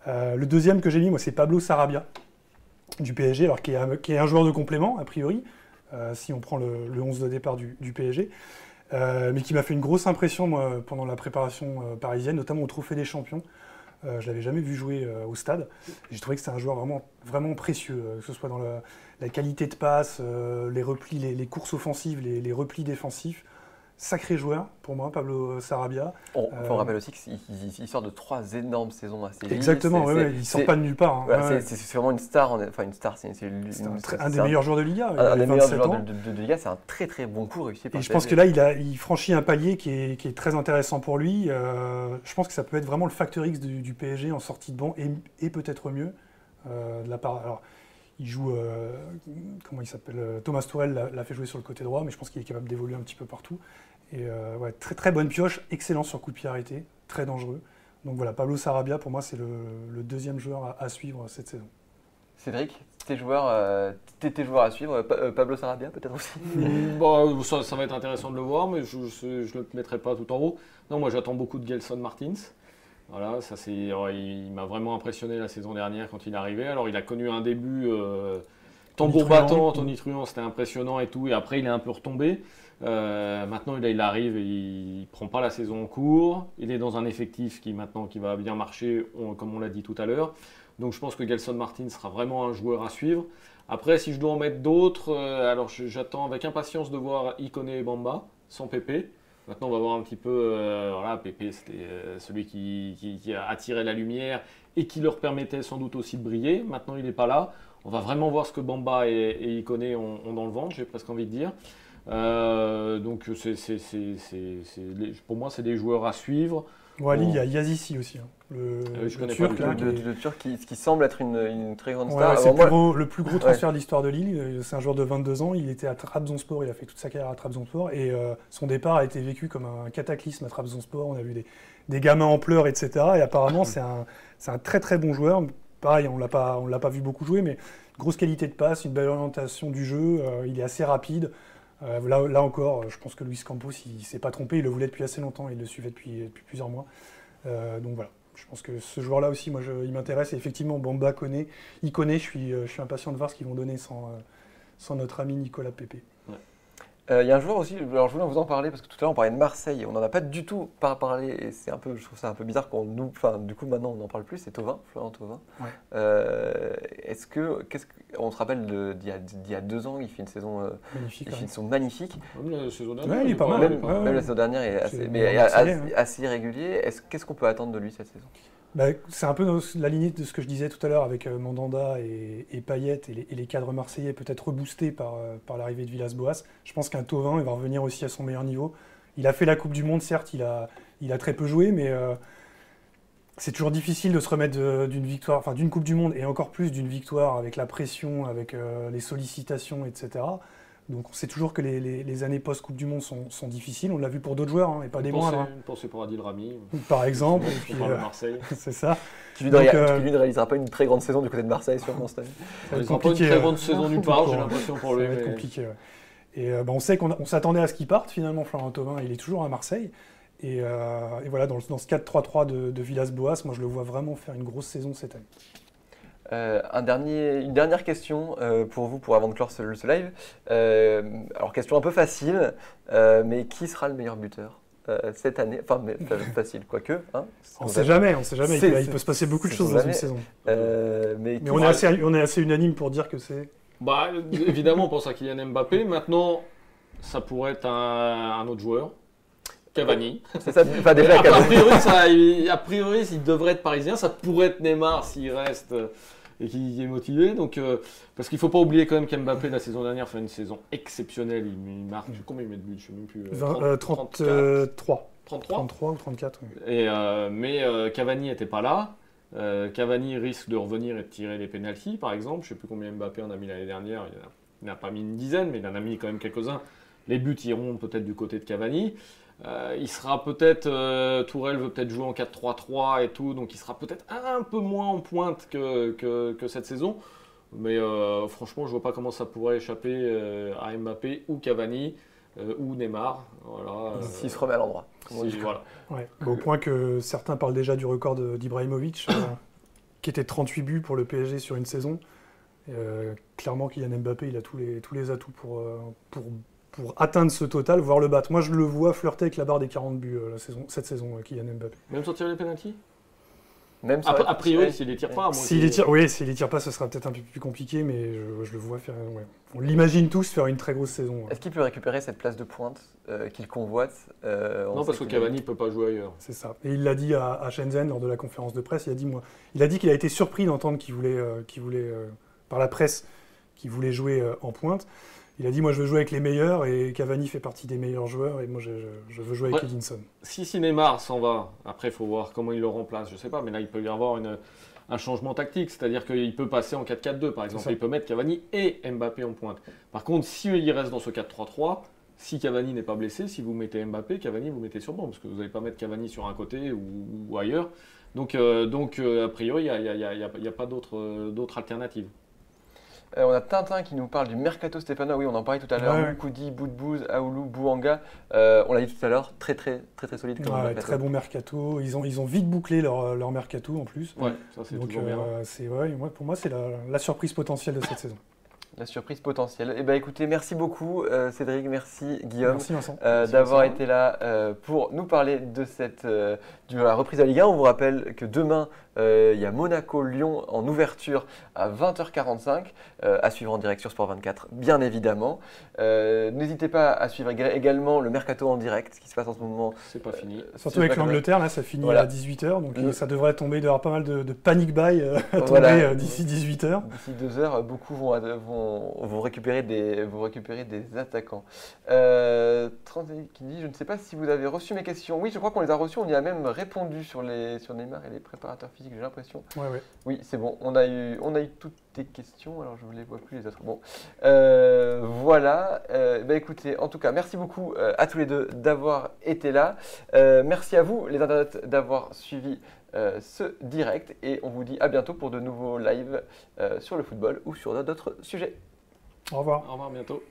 Le deuxième que j'ai mis, moi, c'est Pablo Sarabia, du PSG, alors qui est un joueur de complément, a priori, si on prend le 11 de départ du PSG. Mais qui m'a fait une grosse impression moi, pendant la préparation parisienne, notamment au Trophée des Champions. Je ne l'avais jamais vu jouer au stade. J'ai trouvé que c'était un joueur vraiment, vraiment précieux, que ce soit dans la qualité de passe, les replis, les courses offensives, les replis défensifs. Sacré joueur pour moi, Pablo Sarabia. On rappelle aussi qu'il sort de 3 énormes saisons assez vite. Exactement, il ne sort pas de nulle part. Hein. Voilà, c'est vraiment une star. Enfin, une star, c'est un des meilleurs joueurs de Liga. Un des meilleurs joueurs de Liga, c'est un très très bon coup réussi par Et je pense que là, il franchit un palier qui est très intéressant pour lui. Je pense que ça peut être vraiment le facteur X du PSG en sortie de banc et peut-être mieux. De la part, alors, il joue, comment il s'appelle, Thomas Tuchel l'a fait jouer sur le côté droit, mais je pense qu'il est capable d'évoluer un petit peu partout. Et ouais, très très bonne pioche, excellent sur coup de pied arrêté, très dangereux. Donc voilà, Pablo Sarabia, pour moi, c'est le deuxième joueur à suivre cette saison. Cédric, tes joueurs à suivre, Pablo Sarabia peut-être aussi. Bon, ça va être intéressant de le voir, mais je ne le mettrai pas tout en haut. Non, moi j'attends beaucoup de Gelson Martins. Voilà, il m'a vraiment impressionné la saison dernière quand il est arrivé. Alors il a connu un début tambour battant, tonitruant, c'était impressionnant et tout. Et après il est un peu retombé. Maintenant il arrive et il prend pas la saison en cours. Il est dans un effectif qui va bien marcher, comme on l'a dit tout à l'heure. Donc je pense que Gelson Martins sera vraiment un joueur à suivre. Après, si je dois en mettre d'autres, alors j'attends avec impatience de voir Ikone et Bamba sans Pépé. Maintenant, on va voir un petit peu. Voilà, Pépé, c'était celui qui a attiré la lumière et qui leur permettait sans doute aussi de briller. Maintenant, il n'est pas là. On va vraiment voir ce que Bamba et Ikone ont dans le ventre, j'ai presque envie de dire. Donc, pour moi, c'est des joueurs à suivre. Wally, il y a Yazissi aussi, hein. Le Turc qui semble être une très grande star. C'est le plus gros transfert de l'histoire de Lille. C'est un joueur de 22 ans. Il était à Trabzonspor. Il a fait toute sa carrière à Trabzonspor. Et son départ a été vécu comme un cataclysme à Trabzonspor. On a vu des gamins en pleurs, etc. Et apparemment, c'est un très très bon joueur. Pareil, on l'a pas vu beaucoup jouer, mais grosse qualité de passe, une belle orientation du jeu. Il est assez rapide. Là encore, je pense que Luis Campos, il ne s'est pas trompé. Il le voulait depuis assez longtemps. Il le suivait depuis plusieurs mois. Donc voilà. Je pense que ce joueur-là aussi, il m'intéresse. Et effectivement, Bamba, Ikone, je suis impatient de voir ce qu'ils vont donner sans notre ami Nicolas Pepe. Il y a un joueur aussi, alors je voulais vous en parler parce que tout à l'heure on parlait de Marseille, on n'en a pas du tout parlé et je trouve ça un peu bizarre du coup maintenant on n'en parle plus, c'est Thauvin, Florent Thauvin. Ouais. On se rappelle d'il y a 2 ans, il fait une saison magnifique. Même la saison dernière, il est pas mal. Même la saison dernière est assez irrégulier. Qu'est-ce qu'on peut attendre de lui cette saison ? C'est un peu la lignée de ce que je disais tout à l'heure avec Mandanda et Payet et les cadres marseillais peut-être reboostés par l'arrivée de Villas-Boas. Je pense qu'un Thauvin, il va revenir aussi à son meilleur niveau. Il a fait la Coupe du Monde, certes, il a très peu joué, mais c'est toujours difficile de se remettre d'une victoire, enfin d'une Coupe du Monde et encore plus d'une victoire avec la pression, avec les sollicitations, etc. Donc on sait toujours que les années post-Coupe du Monde sont difficiles. On l'a vu pour d'autres joueurs, et pas des moindres. Une pensée pour Adil Rami. Par exemple. Et puis, Marseille. C'est ça. Qui lui ne réalisera pas une très grande saison du côté de Marseille, sûrement cette année. Ça va être compliqué. Pas une très grande saison nulle part, j'ai l'impression pour lui. Ça va être compliqué, ouais. Et on sait qu'on s'attendait à ce qu'il parte, finalement, Florent Thauvin. Il est toujours à Marseille. Et voilà, dans ce 4-3-3 de Villas-Boas, moi je le vois vraiment faire une grosse saison cette année. Une dernière question pour vous, avant de clore ce live. Alors, question un peu facile, mais qui sera le meilleur buteur cette année? Enfin, facile, quoique. Hein, on ne sait jamais. Il peut se passer beaucoup de choses dans une saison. Mais on est assez unanime pour dire que c'est... Évidemment, on pense à Kylian Mbappé. Maintenant, ça pourrait être un autre joueur. Cavani. C'est ça, pas déjà A Cavani. priori, il devrait être parisien. Ça pourrait être Neymar s'il reste et qu'il est motivé. Donc, parce qu'il ne faut pas oublier quand même qu'Mbappé, la saison dernière, fait une saison exceptionnelle. Il marque, combien il met de buts? Je ne sais même plus. 33. 33 33 ou 34. Oui. Mais Cavani n'était pas là. Cavani risque de revenir et de tirer les pénaltys, par exemple. Je ne sais plus combien Mbappé en a mis l'année dernière. Il n'a pas mis une dizaine, mais il en a mis quand même quelques-uns. Les buts iront peut-être du côté de Cavani. Il sera peut-être, Tourelle veut peut-être jouer en 4-3-3 et tout, donc il sera peut-être un peu moins en pointe que cette saison. Mais franchement, je ne vois pas comment ça pourrait échapper à Mbappé ou Cavani ou Neymar. Voilà, S'il se remet à l'endroit. Voilà. Ouais. Au point que certains parlent déjà du record d'Ibrahimovic, qui était 38 buts pour le PSG sur une saison. Clairement, Kylian Mbappé, il a tous les atouts pour atteindre ce total, voire le battre. Moi, je le vois flirter avec la barre des 40 buts cette saison, Kylian Mbappé. Même sans tirer les pénaltys? Même a priori, s'il les tire pas. S'il les tire pas, ce sera peut-être un peu plus compliqué, mais je le vois faire. Ouais. On l'imagine tous faire une très grosse saison. Est-ce qu'il peut récupérer cette place de pointe qu'il convoite? Non, parce que Cavani ne peut pas jouer ailleurs. C'est ça. Et il l'a dit à Shenzhen lors de la conférence de presse. Il a dit qu'il a été surpris d'entendre qu'il voulait par la presse, qu'il voulait jouer en pointe. Il a dit, moi je veux jouer avec les meilleurs, et Cavani fait partie des meilleurs joueurs, et moi je veux jouer avec Edinson. Si Neymar s'en va, après il faut voir comment il le remplace, je ne sais pas, mais là il peut y avoir un changement tactique, c'est-à-dire qu'il peut passer en 4-4-2 par exemple, il peut mettre Cavani et Mbappé en pointe. Par contre, s'il reste dans ce 4-3-3, si Cavani n'est pas blessé, si vous mettez Mbappé, Cavani vous mettez sur banc, parce que vous n'allez pas mettre Cavani sur un côté ou ailleurs. Donc a priori, il n'y a pas d'autre alternative. On a Tintin qui nous parle du mercato stéphanois. Oui, on en parlait tout à l'heure. Ouais. Moukoudi, Boudbouz, Aoulou, Bouanga. On l'a dit tout à l'heure, très solide comme mercato. Très bon mercato. Ils ont vite bouclé leur mercato en plus. Ouais, ça c'est toujours bien. Pour moi, c'est la surprise potentielle de cette saison. La surprise potentielle. Eh ben, écoutez, merci beaucoup Cédric, merci Guillaume Merci Vincent. d'avoir été là pour nous parler de la reprise de la Ligue 1. On vous rappelle que demain, il y a Monaco-Lyon en ouverture à 20h45, à suivre en direct sur Sport 24, bien évidemment. N'hésitez pas à suivre également le mercato en direct, ce qui se passe en ce moment. C'est pas fini. Surtout avec l'Angleterre, là, ça finit à 18h, donc ça devrait tomber. Il doit y avoir pas mal de panic buy à tomber d'ici 18h. D'ici 2h, beaucoup vont récupérer des attaquants. 30 qui dit, je ne sais pas si vous avez reçu mes questions. Oui, je crois qu'on les a reçues. On y a même répondu sur Neymar et les préparateurs physiques, j'ai l'impression. Ouais. Oui, c'est bon. On a eu toutes tes questions. Alors, je ne les vois plus les autres. Bon, voilà. Écoutez, en tout cas, merci beaucoup à tous les deux d'avoir été là. Merci à vous, les internautes, d'avoir suivi ce direct, et on vous dit à bientôt pour de nouveaux lives sur le football ou sur d'autres sujets. Au revoir. Au revoir, bientôt.